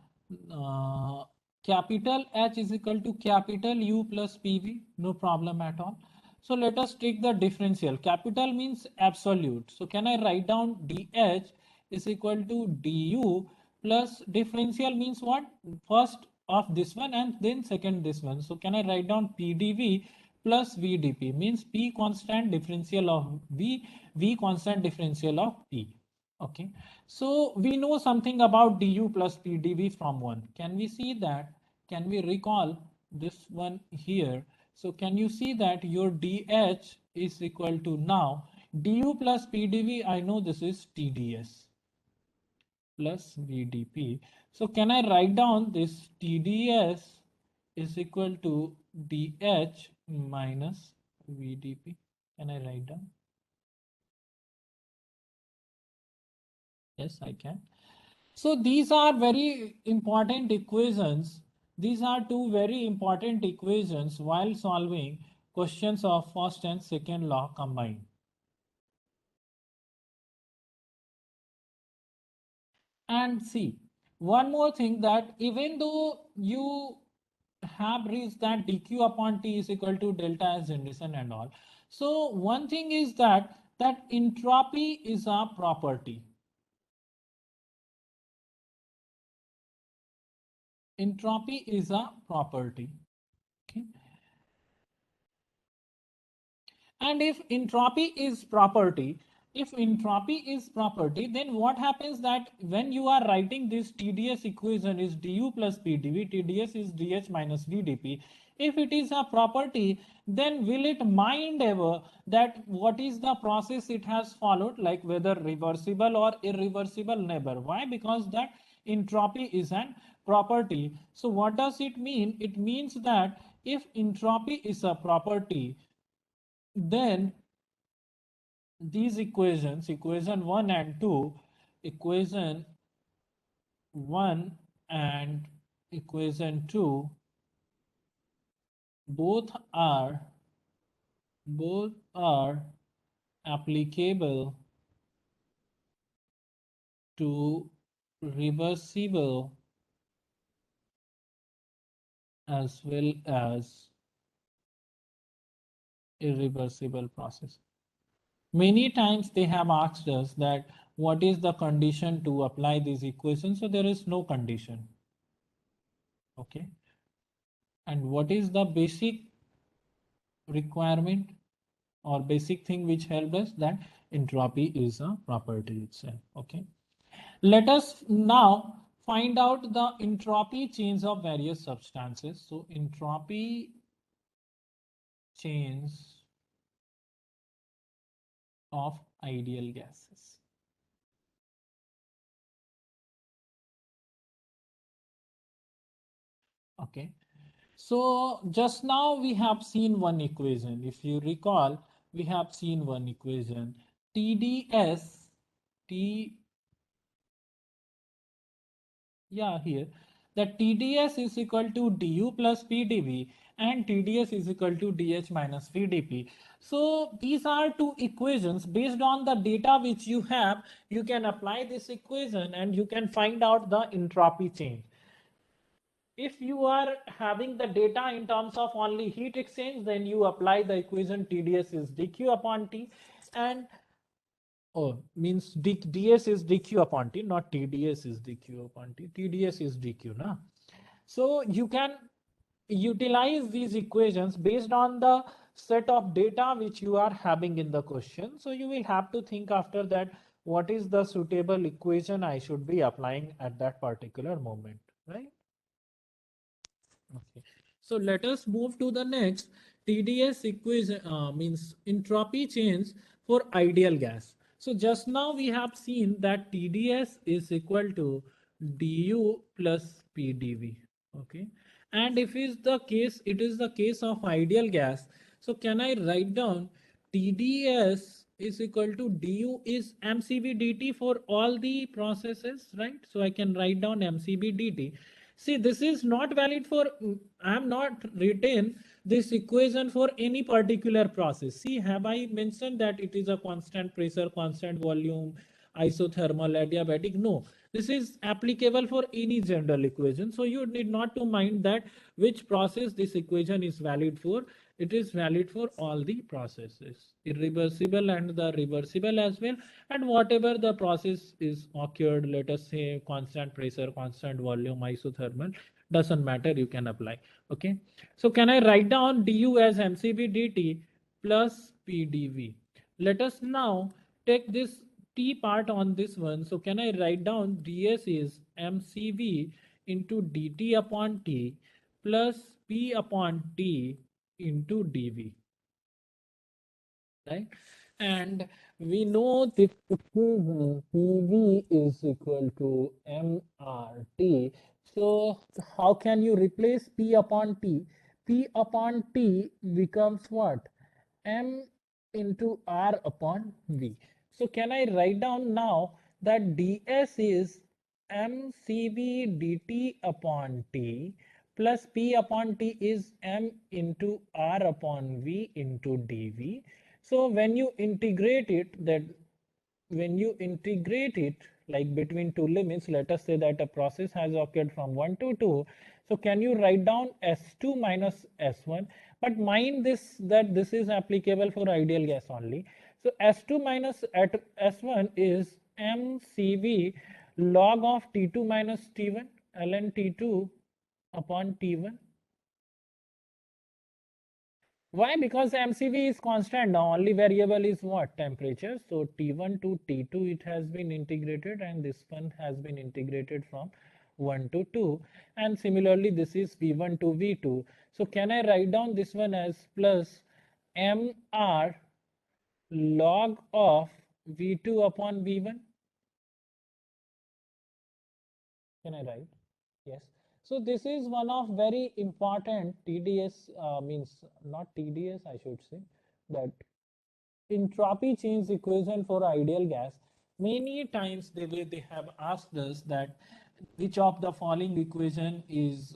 uh, capital H is equal to capital U plus PV? No problem at all. So let us take the differential. Capital means absolute. So can I write down dH is equal to du plus differential means what? First of this one and then second this one. So can I write down PdV plus VdP means P constant differential of V constant differential of P. Okay, so we know something about du plus PdV from 1. Can we see that? Can we recall this one here? So can you see that your dH is equal to now du plus PdV? I know this is TdS plus VdP. So can I write down this TdS is equal to dH minus VdP? Can I write down? Yes, I can. So these are very important equations. These are two very important equations while solving questions of first and second law combined. And see, one more thing, that even though you have reached that dq upon t is equal to delta S generation and all. So one thing is that entropy is a property. Entropy is a property. Okay. And if entropy is property, then what happens that when you are writing this TdS equation is du plus PdV, TdS is dH minus VdP. If it is a property, then will it mind ever that what is the process it has followed, like whether reversible or irreversible? Never. Why? Because that entropy is an property. So what does it mean? It means that if entropy is a property, then these equations, equation 1 and 2, equation 1 and equation 2, both are applicable to reversible as well as irreversible process. Many times they have asked us that what is the condition to apply these equations? So there is no condition. Okay. And what is the basic requirement or basic thing which helped us? That entropy is a property itself. Okay. Let us now find out the entropy chains of various substances. So entropy chains of ideal gases. Okay. So just now we have seen one equation. If you recall, we have seen one equation. TdS, here, that TdS is equal to du plus PdV and TdS is equal to dH minus VdP. So these are two equations. Based on the data which you have, you can apply this equation and you can find out the entropy change. If you are having the data in terms of only heat exchange, then you apply the equation TdS is dq upon T, and means ds is dq upon T, not TdS is dq upon T. TdS is dq, so you can utilize these equations based on the set of data which you are having in the question. So you will have to think after that, what is the suitable equation I should be applying at that particular moment, right? Okay. So let us move to the next. TDS equation means entropy change for ideal gas. So just now we have seen that TDS is equal to du plus PdV. Okay. And if is the case, it is the case of ideal gas. So can I write down TDS is equal to du is mcv dt for all the processes, right? So I can write down mcv dt. See, this is not valid for, I am not written this equation for any particular process. See, have I mentioned that it is a constant pressure, constant volume, isothermal, adiabatic? No, this is applicable for any general equation. So you need not to mind that which process this equation is valid for. It is valid for all the processes, irreversible and the reversible as well. And whatever the process is occurred, let us say constant pressure, constant volume, isothermal, doesn't matter, you can apply. Okay. So can I write down du as mcv dt plus pdv? Let us now take this t part on this one. So can I write down ds is mcv into dt upon t plus p upon t into dv, right? And we know this equation PV is equal to mRT. So how can you replace P upon T? P upon T becomes what? M into R upon V. So can I write down now that ds is mCV dt upon T plus P upon T is M into R upon V into dV. So when you integrate it, like between two limits, let us say that a process has occurred from 1 to 2. So can you write down S2 minus S1? But mind this, that this is applicable for ideal gas only. So S2 minus S1 is mCV log of T2 minus T1 ln T2 upon T1. Why? Because MCV is constant now. Only variable is what? Temperature. So T1 to T2 it has been integrated, and this one has been integrated from 1 to 2. And similarly, this is V1 to V2. So can I write down this one as plus MR log of V2 upon V1? Can I write? Yes. So this is one of very important TDS, means not TDS, I should say, that entropy change equation for ideal gas. Many times they have asked us that which of the following equation is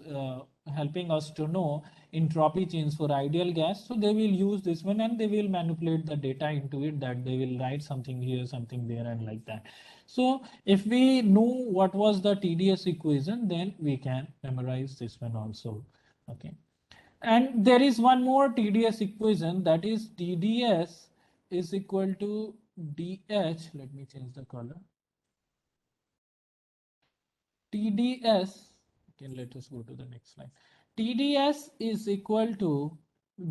helping us to know entropy change for ideal gas. So they will use this one and they will manipulate the data into it, that they will write something here, something there, and like that. So if we know what was the TDS equation, then we can memorize this one also. Okay. And there is one more TDS equation, that is TDS is equal to DH. Let me change the color. TDS, okay, let us go to the next slide. TDS is equal to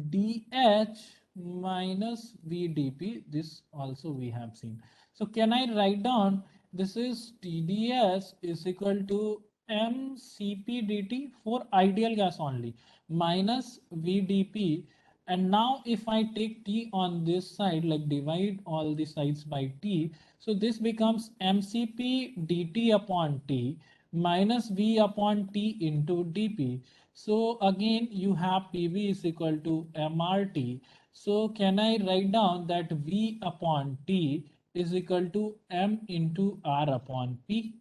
DH minus VDP. This also we have seen. So can I write down this is TDS is equal to mCP dt for ideal gas only minus VDP. And now if I take T on this side, like divide all the sides by T, so this becomes mCP dt upon T minus V upon T into dP. So again you have PV is equal to mRT. So can I write down that V upon T is equal to M into R upon P?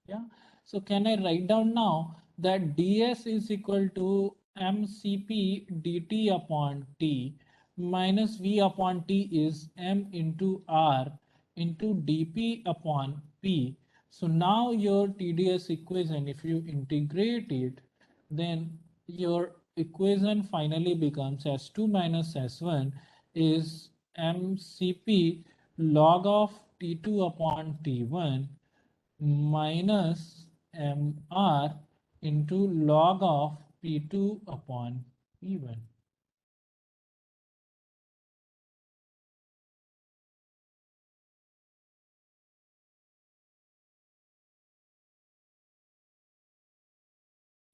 Yeah. So can I write down now that ds is equal to mCp dt upon T minus V upon T is M into R into dP upon P. So now your TDS equation, if you integrate it, then your equation finally becomes S2 minus S1 is mCp log of T2 upon T1 minus mr into log of P2 upon P1.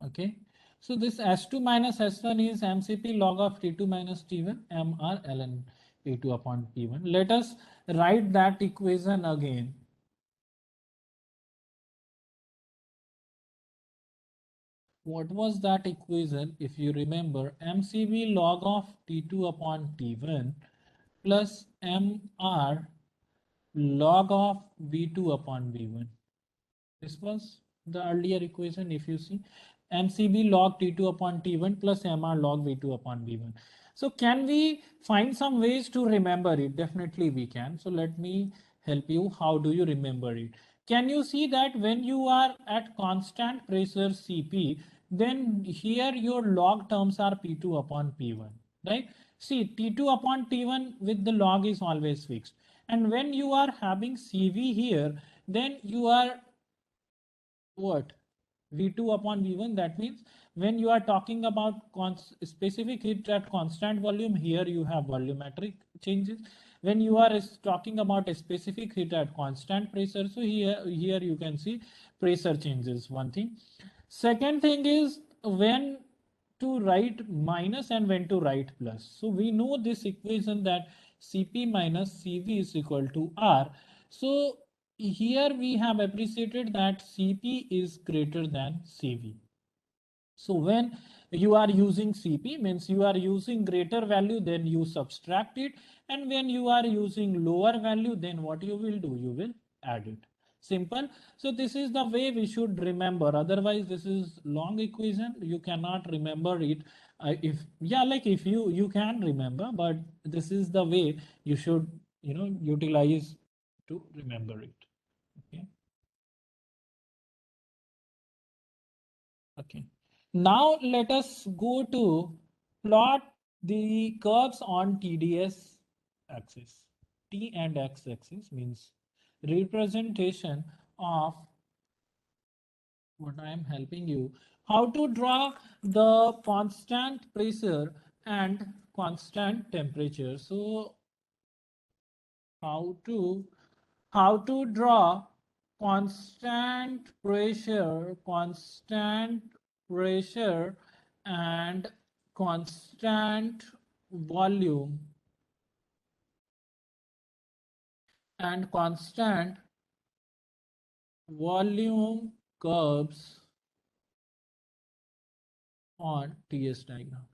Okay. So this S2 minus S1 is MCP log of T2 minus T1 MR ln P2 upon P1. Let us write that equation again. What was that equation? If you remember, MCB log of T2 upon T1 plus MR log of V2 upon V1. This was the earlier equation. If you see, MCB log T2 upon T1 plus MR log V2 upon V1. So can we find some ways to remember it? Definitely we can. So let me help you. How do you remember it? Can you see that when you are at constant pressure Cp, then here your log terms are P2 upon P1, right? See, T2 upon T1 with the log is always fixed. And when you are having Cv here, then you are what? V2 upon V1. That means when you are talking about specific heat at constant volume, here you have volumetric changes. When you are talking about a specific heat at constant pressure, so here you can see pressure changes. One thing. Second thing is when to write minus and when to write plus. So we know this equation that Cp minus Cv is equal to R. So here we have appreciated that Cp is greater than Cv. So when you are using Cp means you are using greater value, then you subtract it, and when you are using lower value, then what you will do? You will add it. Simple. So this is the way we should remember. Otherwise, this is long equation. You cannot remember it. If yeah, like if you can remember, but this is the way you should utilize to remember it. Okay. Okay. Now let us go to plot the curves on TDS axis. T and X axis means representation of what I am helping you. How to draw the constant pressure and constant temperature. So how to draw constant pressure and constant volume and constant volume curves on TS diagram.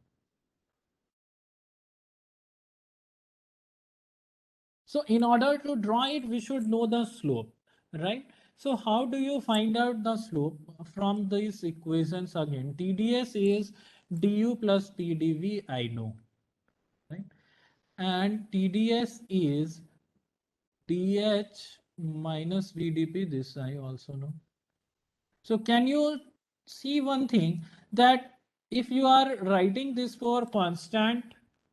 So in order to draw it, we should know the slope, right? So how do you find out the slope from these equations again? TDS is du plus PdV, I know, right? And TDS is dH minus VdP, this I also know. So can you see one thing, that if you are writing this for constant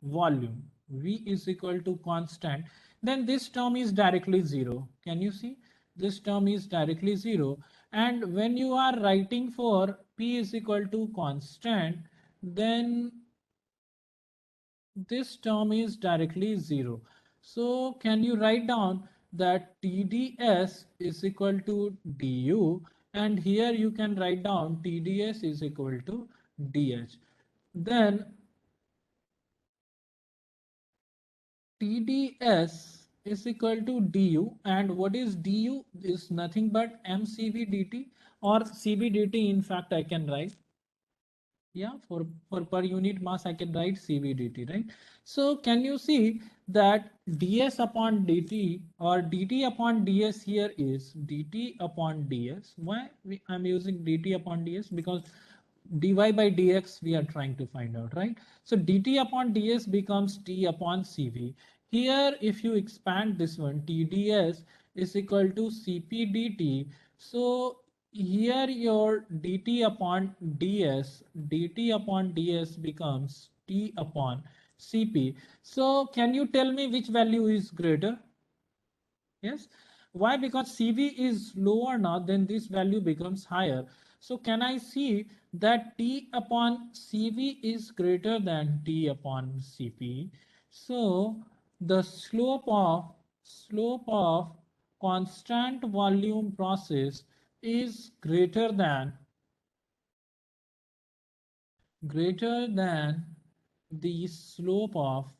volume, V is equal to constant, then this term is directly zero. Can you see? This term is directly zero. And when you are writing for P is equal to constant, then this term is directly zero. So can you write down that TDS is equal to du, and here you can write down TDS is equal to dH. Then TDS is equal to du, and what is du is nothing but mCV dt, or CV dt. In fact, I can write, yeah, for per unit mass I can write CV dt, right? So can you see that ds upon dt or dt upon ds here is dt upon ds. Why I'm using dt upon ds? Because dy by dx we are trying to find out, right? So dt upon ds becomes t upon cv. Here if you expand this one, tds is equal to cp dt. So here your dt upon ds becomes t upon cp. So can you tell me which value is greater? Yes. Why? Because CV is lower now, then this value becomes higher. So can I see that T upon CV is greater than T upon CP? So the slope of constant volume process is greater than greater than the slope of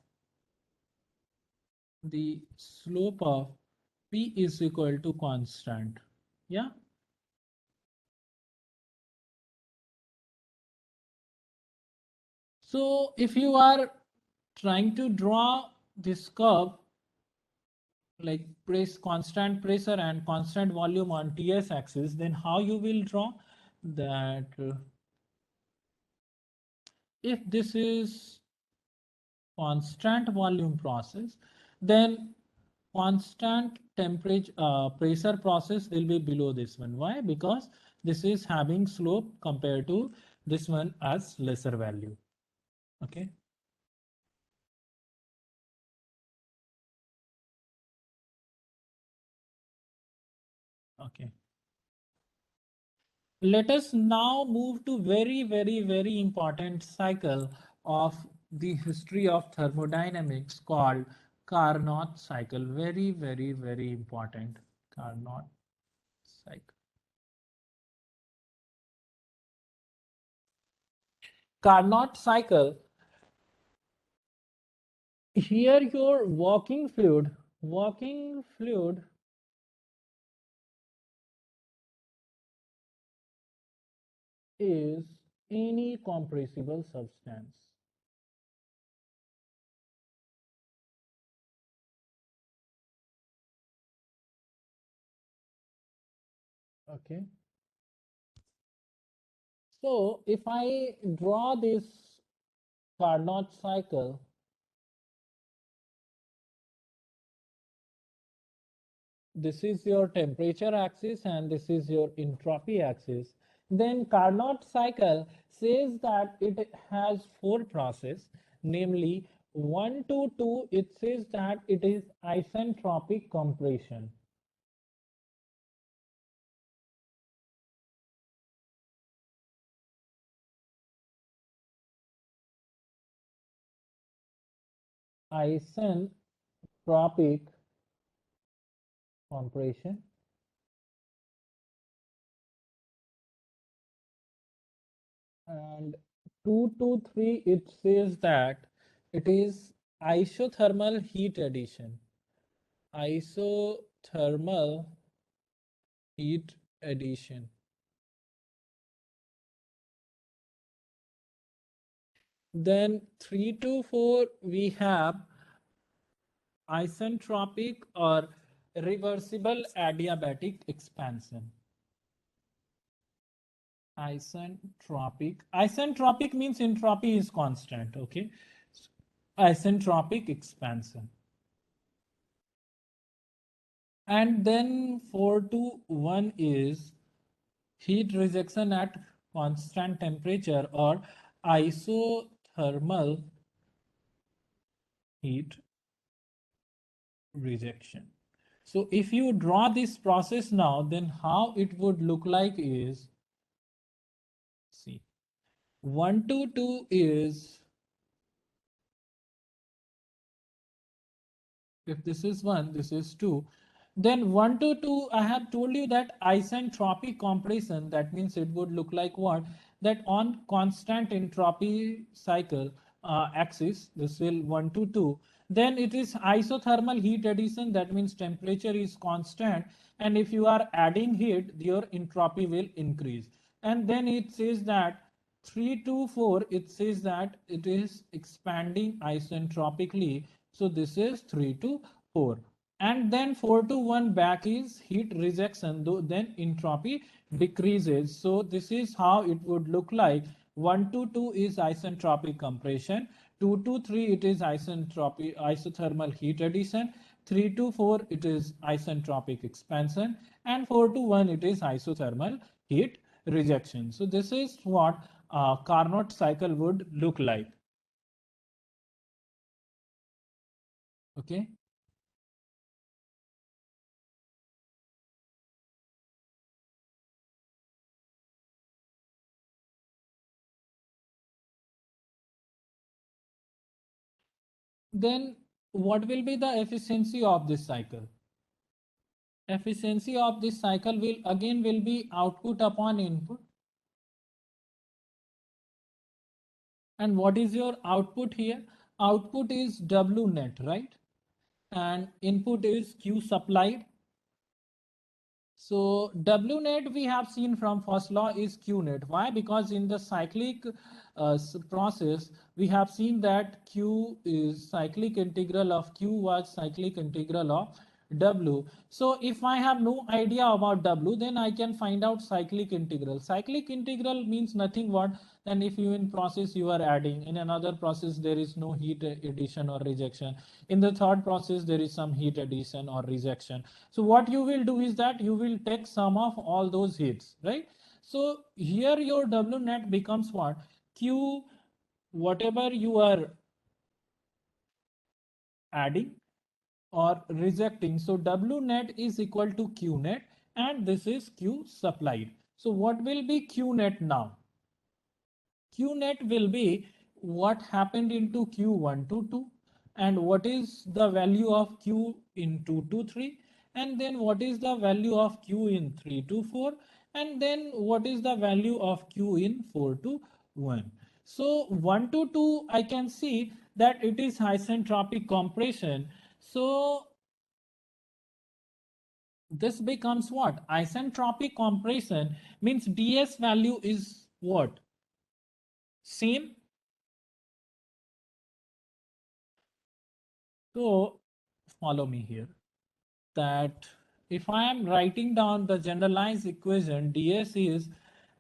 P is equal to constant. Yeah. So if you are trying to draw this curve like constant pressure and constant volume on TS axis, then how you will draw that? If this is constant volume process, then constant temperature pressure process will be below this one. Why? Because this is having slope compared to this one as lesser value. Okay. Okay. Let us now move to very important cycle of the history of thermodynamics called Carnot cycle. Very important. Carnot cycle. Carnot cycle. Here your working fluid is any compressible substance. Okay. So if I draw this Carnot cycle, this is your temperature axis and this is your entropy axis. Then Carnot cycle says that it has four processes, namely 1 to 2, it says that it is isentropic compression. Isentropic compression. And 2 to 3, it says that it is isothermal heat addition. Isothermal heat addition. Then 3 to 4, we have isentropic or reversible adiabatic expansion. Isentropic means entropy is constant. Okay. Isentropic expansion. And then 4 to 1 is heat rejection at constant temperature or isothermal heat rejection. So if you draw this process now, then how it would look like is, see, 1 to 2 is, if this is 1, this is 2, then 1 to 2, I have told you that isentropic compression, that means it would look like what? That on constant entropy cycle axis, this will 1 to 2, then it is isothermal heat addition, that means temperature is constant, and if you are adding heat, your entropy will increase. And then it says that 3 to 4, it says that it is expanding isentropically. So this is 3 to 4. And then 4 to 1 back is heat rejection, though then entropy decreases. So this is how it would look like. 1 to 2 is isentropic compression. 2 to 3 it is isothermal heat addition. 3 to 4 it is isentropic expansion. And 4 to 1 it is isothermal heat rejection. So this is what Carnot cycle would look like. Okay. Then what will be the efficiency of this cycle? Efficiency of this cycle will be output upon input. And what is your output here? Output is W net, right? And input is Q supplied. So W net we have seen from first law is Q net. Why? Because in the cyclic process, we have seen that Q is cyclic integral of Q was cyclic integral of W. So if I have no idea about W, then I can find out cyclic integral. Cyclic integral means nothing but then if you in process you are adding, in another process there is no heat addition or rejection. In the third process there is some heat addition or rejection. So what you will do is that you will take sum of all those heats, right? So here your W net becomes what? Q, whatever you are adding or rejecting. So W net is equal to Q net and this is Q supplied. So what will be Q net now? Q net will be what happened into Q1 to 2 and what is the value of Q in 2 to 3 and then what is the value of Q in 3 to 4 and then what is the value of Q in 4 to 1. So 1 to 2 I can see that it is isentropic compression. So this becomes what? Isentropic compression means ds value is what? Same. So follow me here that if I am writing down the generalized equation ds is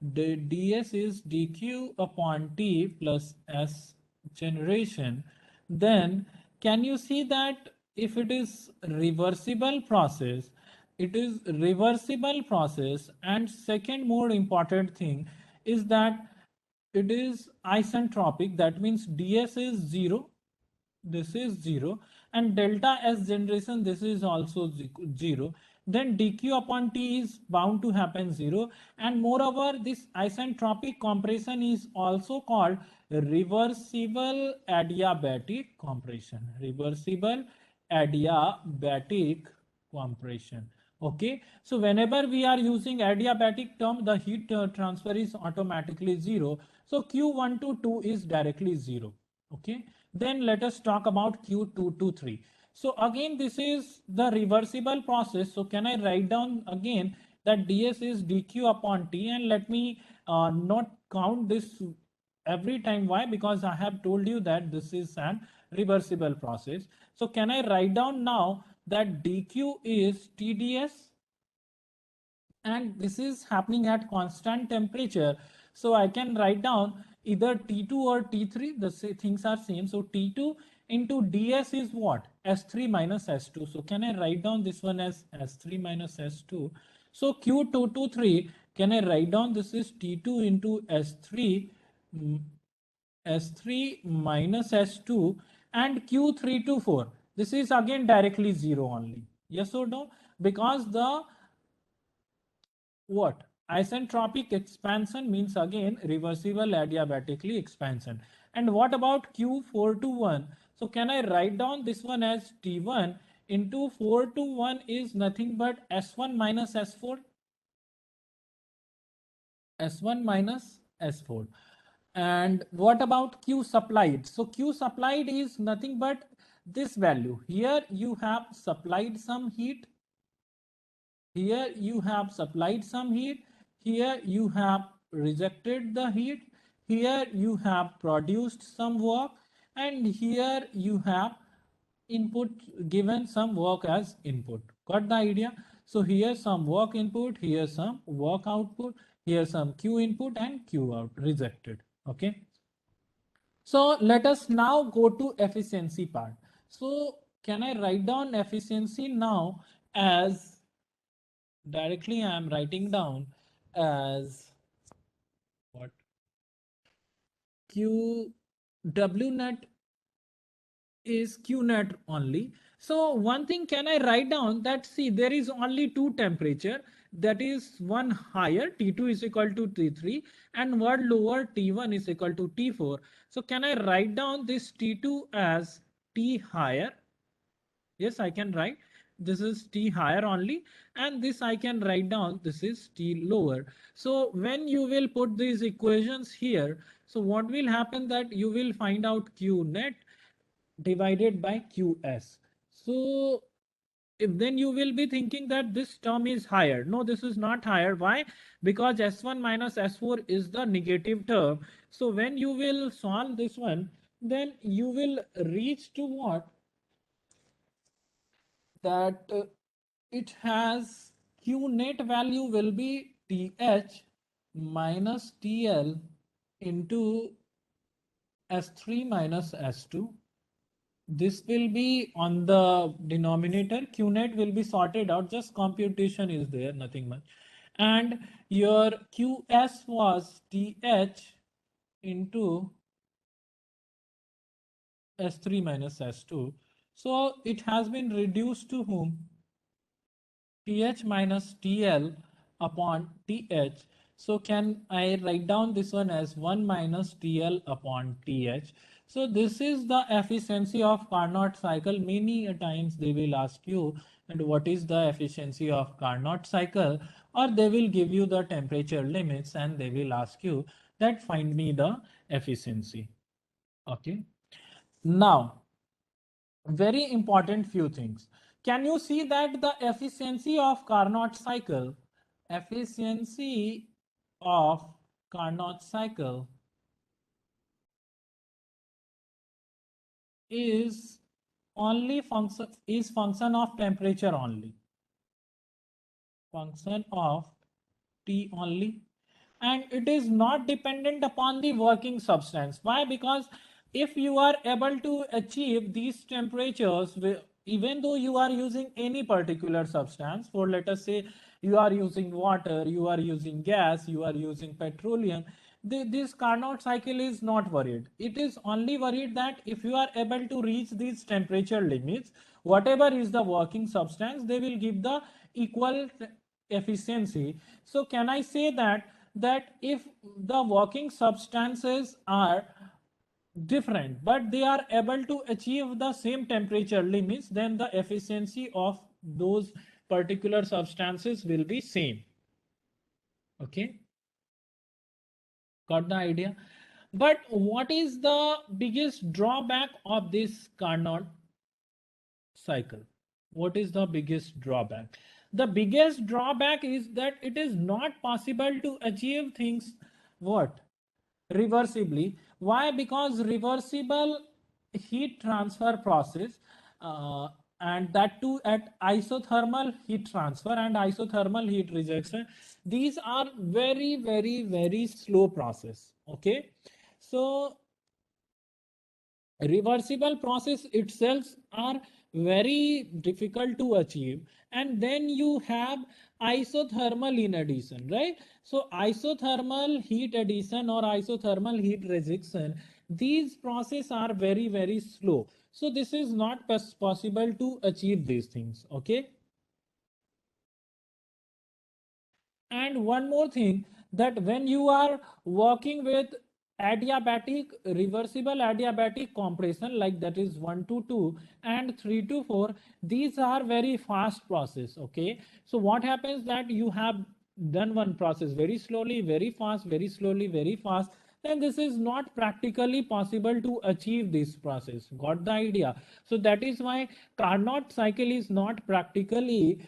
dq upon t plus s generation, then can you see that if it is reversible process, it is reversible process, and second more important thing is that it is isentropic, that means ds is 0, this is 0, and delta S generation, this is also 0, then dq upon t is bound to happen 0, and moreover this isentropic compression is also called reversible adiabatic compression. Reversible adiabatic compression. Okay, so whenever we are using adiabatic term, the heat transfer is automatically 0. So q1 to 2 is directly 0. Okay, then let us talk about q2 to 3. So again this is the reversible process. So can I write down again that ds is dq upon t, and let me not count this every time. Why? Because I have told you that this is an reversible process. So can I write down now that dq is tds, and this is happening at constant temperature. So I can write down either T2 or T3, the things are same. So T2 into ds is what? S3 minus S2. So can I write down this one as S3 minus S2? So Q2 to 3, can I write down this is T2 into S3 S3 minus S2, and Q3 to 4. This is again directly 0 only. Yes or no? Because the what? Isentropic expansion means again reversible adiabatically expansion. And what about Q4 to 1? So can I write down this one as T1 into 4 to 1 is nothing but S1 minus S4. S1 minus S4. And what about Q supplied? So Q supplied is nothing but this value. Here you have supplied some heat. Here you have supplied some heat. Here you have rejected the heat. Here you have produced some work. And here you have input, given some work as input. Got the idea? So here some work input, here some work output, here some Q input and Q out rejected. Okay. So let us now go to efficiency part. So can I write down efficiency now as directly? I am writing down as what? Q W net is Q net only. So one thing can I write down that, see, there is only two temperature, that is one higher T2 is equal to T3 and one lower T1 is equal to T4. So can I write down this T2 as T higher? Yes, I can write. this is T higher only, and this I can write down, this is T lower. So when you will put these equations here, so what will happen that you will find out Q net divided by QS. So if then you will be thinking that this term is higher. No, this is not higher. Why? Because S1 minus S4 is the negative term. So when you will solve this one, then you will reach to what? That it has Q net value will be TH minus TL into S3 minus S2. This will be on the denominator. QNet will be sorted out. Just computation is there, nothing much. And your QS was TH into S3 minus S2. So it has been reduced to whom? TH minus TL upon TH. So can I write down this one as 1 minus TL upon TH? So this is the efficiency of Carnot cycle. Many a times they will ask you, and what is the efficiency of Carnot cycle? Or they will give you the temperature limits and they will ask you that find me the efficiency. Okay. Now, very important few things. Can you see that the efficiency of Carnot cycle, efficiency of Carnot cycle is only function of temperature only, function of T only, and it is not dependent upon the working substance. Why? Because if you are able to achieve these temperatures, even though you are using any particular substance, for let us say you are using water, you are using gas, you are using petroleum, this Carnot cycle is not worried. It is only worried that if you are able to reach these temperature limits, whatever is the working substance, they will give the equal efficiency. So can I say that if the working substances are different but they are able to achieve the same temperature limits, then the efficiency of those particular substances will be same. Okay, got the idea? But what is the biggest drawback of this Carnot cycle? What is the biggest drawback? The biggest drawback is that it is not possible to achieve things what? Reversibly. Why? Because reversible heat transfer process, uh, and that too at isothermal heat transfer and isothermal heat rejection, these are very slow process. Okay, so reversible process itself are very difficult to achieve, and then you have isothermal in addition, right? So isothermal heat addition or isothermal heat rejection, these processes are very slow, so this is not possible to achieve these things. Okay, and one more thing, that when you are working with adiabatic, reversible adiabatic compression, like that is 1 to 2 and 3 to 4, these are very fast process. Okay, so what happens that you have done one process very slowly, very fast, very slowly, very fast, then this is not practically possible to achieve this process. Got the idea? So that is why Carnot cycle is not practically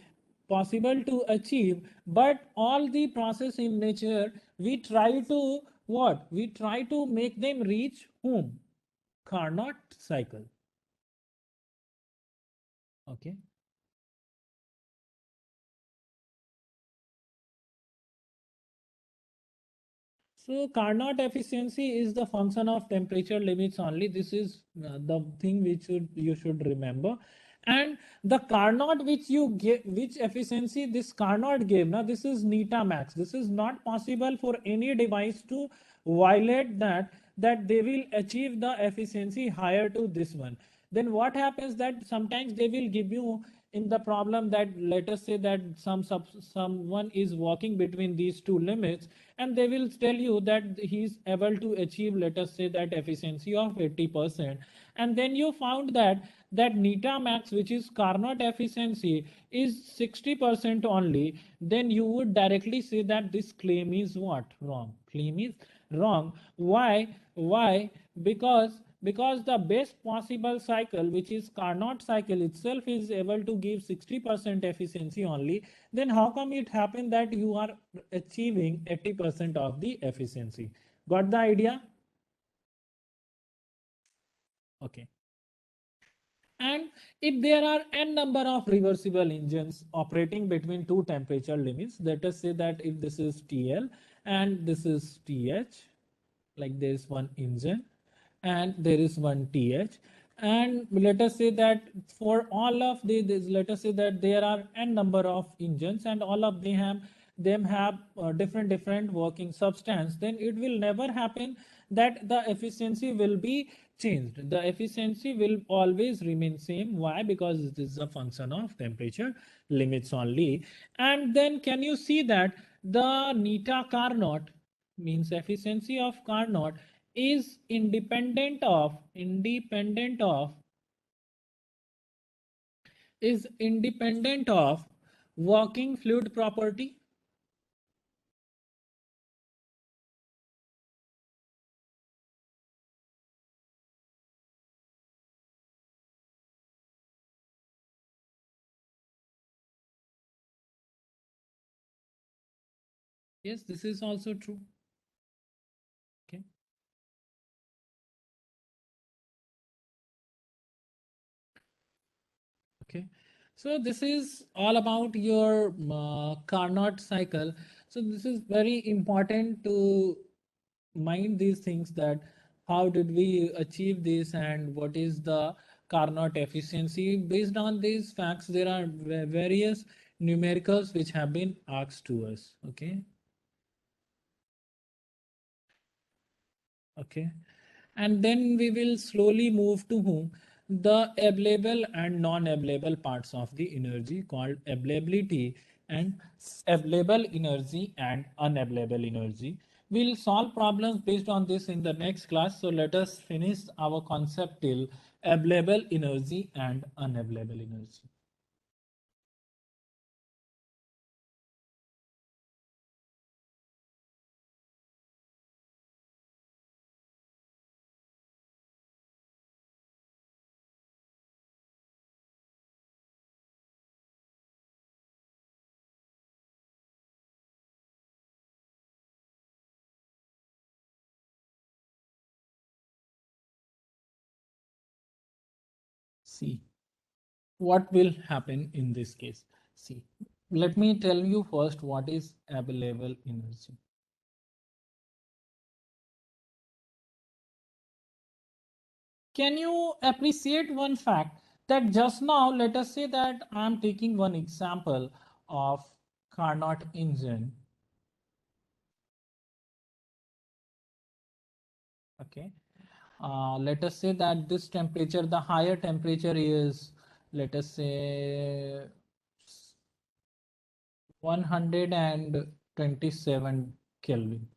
possible to achieve, but all the process in nature, we try to what? We try to make them reach whom? Carnot cycle. Okay. So Carnot efficiency is the function of temperature limits only. This is the thing which you should remember. And the Carnot which you give, which efficiency this Carnot gave, now this is neta max. This is not possible for any device to violate that they will achieve the efficiency higher to this one. Then what happens that sometimes they will give you in the problem that let us say that someone is walking between these two limits, and they will tell you that he's able to achieve, let us say, that efficiency of 80%, and then you found that neta max, which is Carnot efficiency, is 60% only, then you would directly say that this claim is what? Wrong. Claim is wrong. Why? Because the best possible cycle, which is Carnot cycle itself, is able to give 60% efficiency only. Then how come it happened that you are achieving 80% of the efficiency? Got the idea? Okay. And if there are n number of reversible engines operating between two temperature limits, let us say that if this is TL and this is TH, like there is one engine and there is one TH, and let us say that for all of these, let us say that there are n number of engines and all of them have different working substance, then it will never happen that the efficiency will be changed. The efficiency will always remain same. Why? Because it is a function of temperature limits only. And then can you see that the neta Carnot, means efficiency of Carnot, is independent of working fluid property? Yes, this is also true. Okay. Okay, so this is all about your Carnot cycle. So this is very important to mind these things, that how did we achieve this and what is the Carnot efficiency. Based on these facts, there are various numericals which have been asked to us. Okay. Okay. And then we will slowly move to whom? The available and non-available parts of the energy, called availability and available energy and unavailable energy. We'll solve problems based on this in the next class. So let us finish our concept till available energy and unavailable energy. See what will happen in this case. See, let me tell you first what is available energy. Can you appreciate one fact that just now, let us say that I'm taking one example of Carnot engine. Okay. Let us say that this temperature, the higher temperature is, let us say, 127 Kelvin,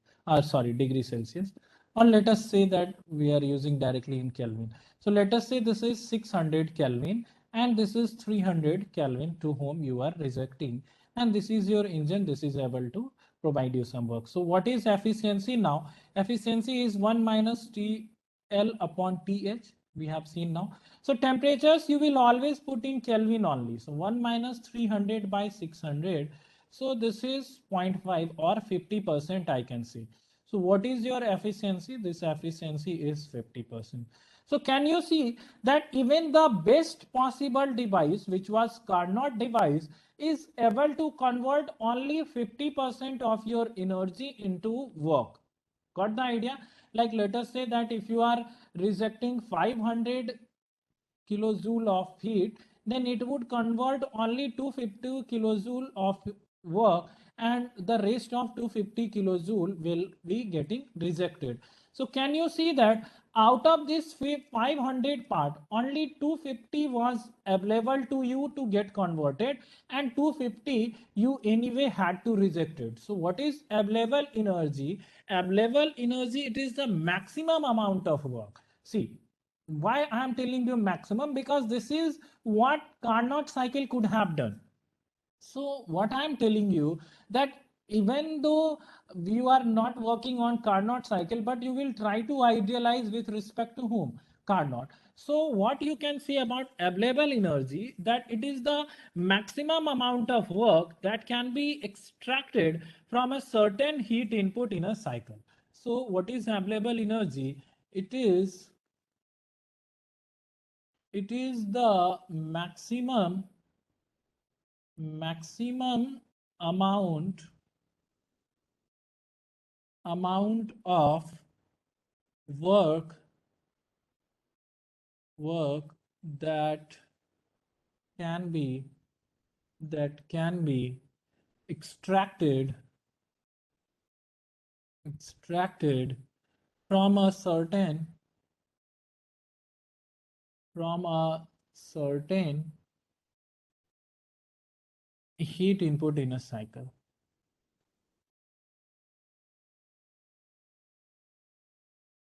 sorry, degree Celsius, or let us say that we are using directly in Kelvin. So let us say this is 600 Kelvin and this is 300 Kelvin to whom you are rejecting, and this is your engine. This is able to provide you some work. So what is efficiency now? Efficiency is 1 minus TL upon TH. We have seen now. So temperatures you will always put in Kelvin only. So 1 minus 300 by 600. So this is 0.5 or 50%, I can say. So what is your efficiency? This efficiency is 50%. So can you see that even the best possible device, which was Carnot device, is able to convert only 50% of your energy into work? Got the idea? Like let us say that if you are rejecting 500 kilojoule of heat, then it would convert only 250 kilojoule of work, and the rest of 250 kilojoule will be getting rejected. So can you see that out of this 500 part, only 250 was available to you to get converted, and 250 you anyway had to reject it. So what is available energy? Available energy, it is the maximum amount of work. See, why I am telling you maximum? Because this is what Carnot cycle could have done. So what I'm telling you, that even though you are not working on Carnot cycle, but you will try to idealize with respect to whom? Carnot. So what you can say about available energy, that it is the maximum amount of work that can be extracted from a certain heat input in a cycle. So what is available energy? It is the maximum amount of work that can be extracted from a certain heat input in a cycle.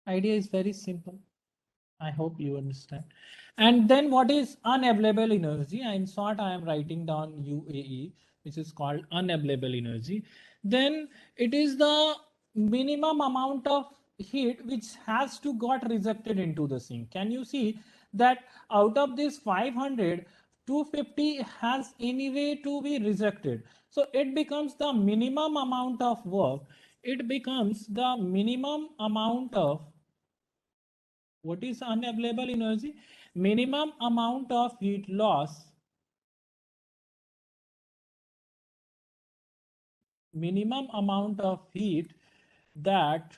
Idea is very simple. I hope you understand. And then what is unavailable energy? In short, I am writing down UAE, which is called unavailable energy. Then it is the minimum amount of heat which has to got rejected into the sink. Can you see that out of this 500, 250 has anyway to be rejected. So it becomes the minimum amount of work. It becomes the minimum amount of, what is unavailable energy? Minimum amount of heat loss. Minimum amount of heat that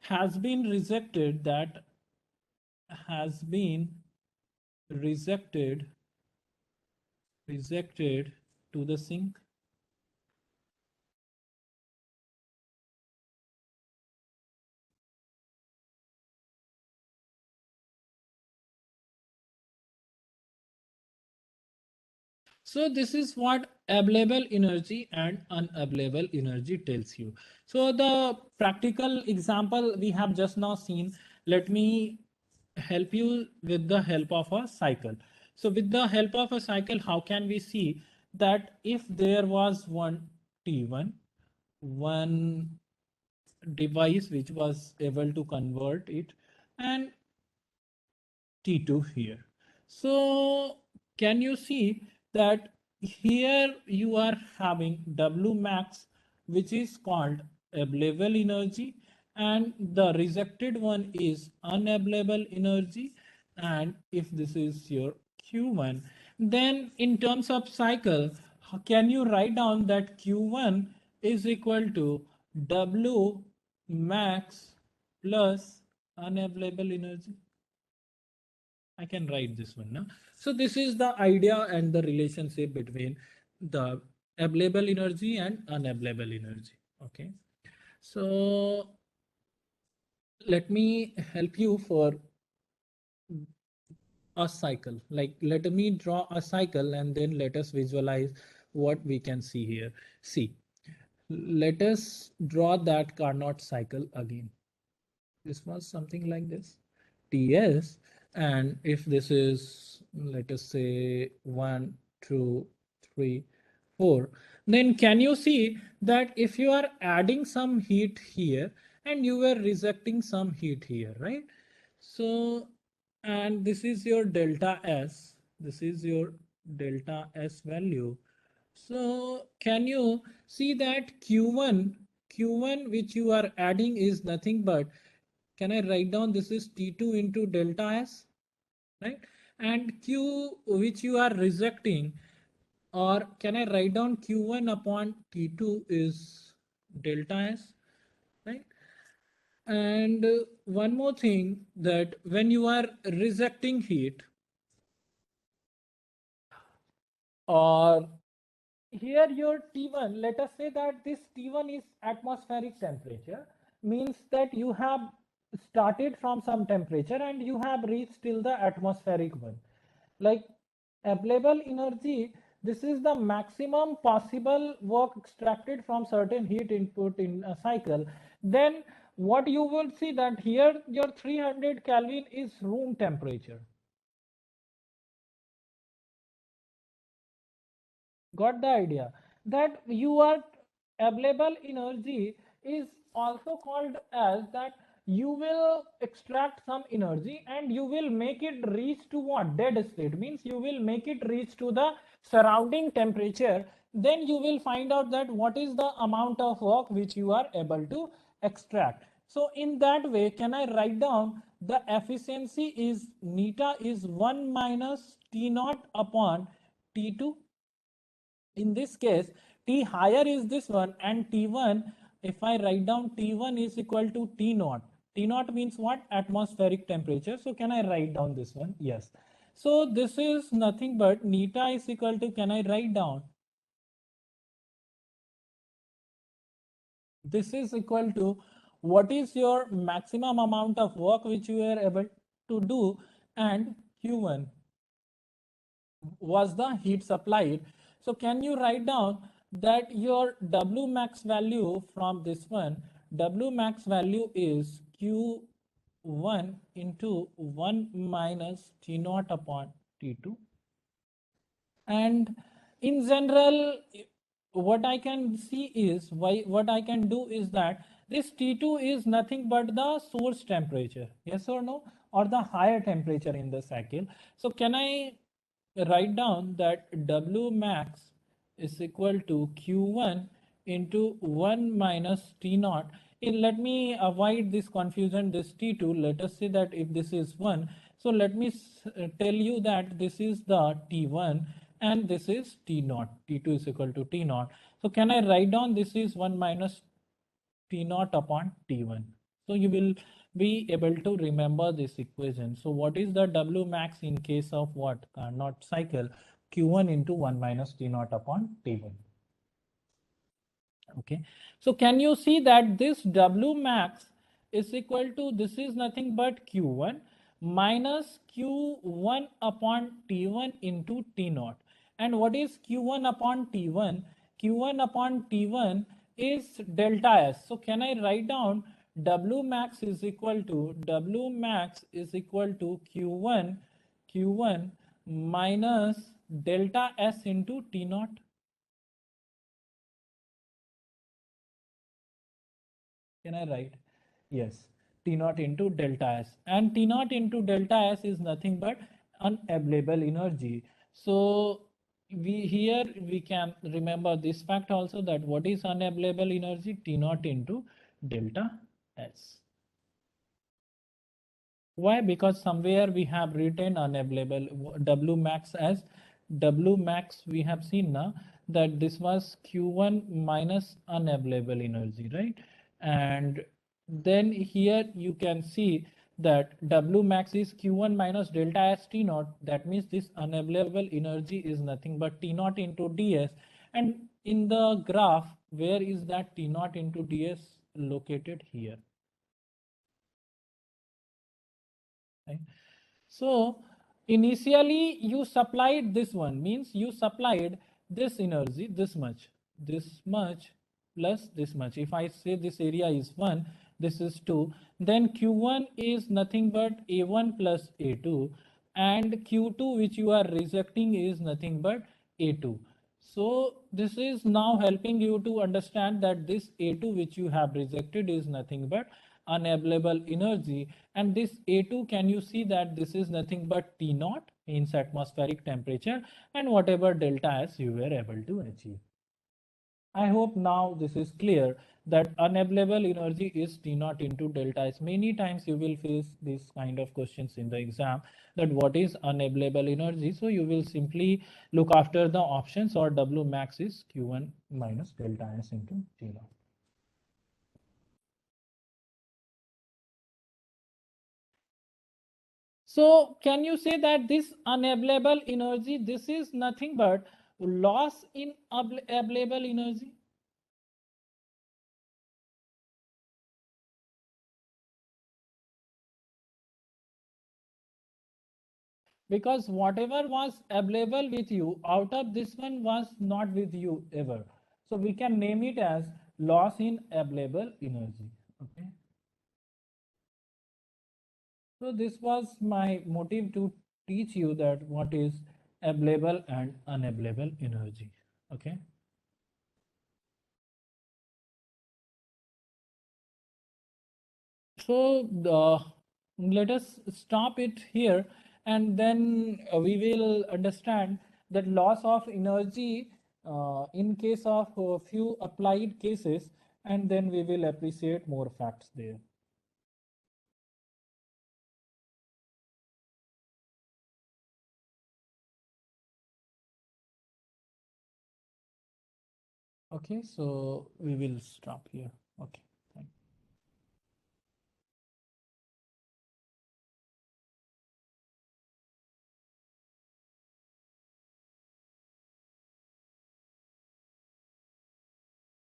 has been rejected. That has been rejected to the sink. So this is what available energy and unavailable energy tells you. So the practical example we have just now seen, let me help you with the help of a cycle. So with the help of a cycle, how can we see that if there was one T1, one device which was able to convert it, and T2 here. So can you see that here you are having W max, which is called available energy, and the rejected one is unavailable energy. And if this is your Q1, then in terms of cycle, can you write down that Q1 is equal to W max plus unavailable energy? I can write this one now. So this is the idea and the relationship between the available energy and unavailable energy. Okay. So let me help you for a cycle. Like, let me draw a cycle and then let us visualize what we can see here. See, let us draw that Carnot cycle again. This was something like this. TS, and if this is, let us say, 1, 2, 3, 4, then can you see that if you are adding some heat here and you were rejecting some heat here, right? So, and this is your delta S, this is your delta S value. So can you see that Q1 which you are adding is nothing but, can I write down, this is T2 into delta S, right? And Q which you are rejecting, or can I write down Q1 upon T2 is delta S, right? And one more thing, that when you are rejecting heat, or here your T1, let us say that this T1 is atmospheric temperature, means that you have started from some temperature and you have reached till the atmospheric one. Like available energy, this is the maximum possible work extracted from certain heat input in a cycle. Then what you will see that here your 300 Kelvin is room temperature. Got the idea? That your available energy is also called as that you will extract some energy and you will make it reach to what? Dead state, means you will make it reach to the surrounding temperature. Then you will find out that what is the amount of work which you are able to extract. So in that way, can I write down the efficiency is neta is 1 minus T naught upon T2. In this case, T higher is this one, and T1, if I write down T1 is equal to T naught. T naught means what? Atmospheric temperature. So can I write down this one? Yes. So this is nothing but neta is equal to, can I write down? This is equal to what is your maximum amount of work which you are able to do, and Q1 was the heat supplied. So can you write down that your W max value from this one, W max value is Q1 into 1 minus T naught upon T2. And in general, what I can see is what I can do is that this T2 is nothing but the source temperature, yes or no, or the higher temperature in the cycle. So can I write down that W max is equal to Q1 into 1 minus T naught. Let me avoid this confusion, this T2, let us say that if this is 1, so let me tell you that this is the T1 and this is T naught. T2 is equal to T naught. So can I write down this is 1 minus T naught upon T1. So you will be able to remember this equation. So what is the W max in case of what? Carnot cycle, Q1 into 1 minus T naught upon T1. Okay, so can you see that this W max is equal to, this is nothing but Q1 minus Q1 upon T1 into T naught. And what is Q1 upon T1? Q1 upon T1 is delta S. So can I write down W max is equal to, W max is equal to Q1 minus delta S into T naught? Can I write? Yes, T naught into delta S. And T naught into delta S is nothing but unavailable energy. So we can remember this fact also, that what is unavailable energy? T naught into delta S. Why? Because somewhere we have written unavailable W max as W max. We have seen now that this was Q1 minus unavailable energy, right? And then here you can see that W max is Q1 minus delta S T naught. That means this unavailable energy is nothing but T naught into ds. And in the graph, where is that T naught into ds located? Here, right? So initially you supplied this one, means you supplied this energy, this much plus this much. If I say this area is 1, this is 2, then Q1 is nothing but A1 plus A2, and Q2 which you are rejecting is nothing but A2. So this is now helping you to understand that this A2 which you have rejected is nothing but unavailable energy, and this A2, can you see that this is nothing but T naught, means atmospheric temperature, and whatever delta S you were able to achieve. I hope now this is clear that unavailable energy is T naught into delta S. Many times you will face this kind of questions in the exam, that what is unavailable energy. So you will simply look after the options, or W max is Q1 minus delta S into T naught. So can you say that this unavailable energy, this is nothing but loss in available energy. Because whatever was available with you out of this one was not with you ever. So we can name it as loss in available energy. Okay. So this was my motive to teach you that what is available and unavailable energy. Okay. So let us stop it here, and then we will understand that loss of energy in case of a few applied cases, and then we will appreciate more facts there. Okay, so we will stop here. Okay.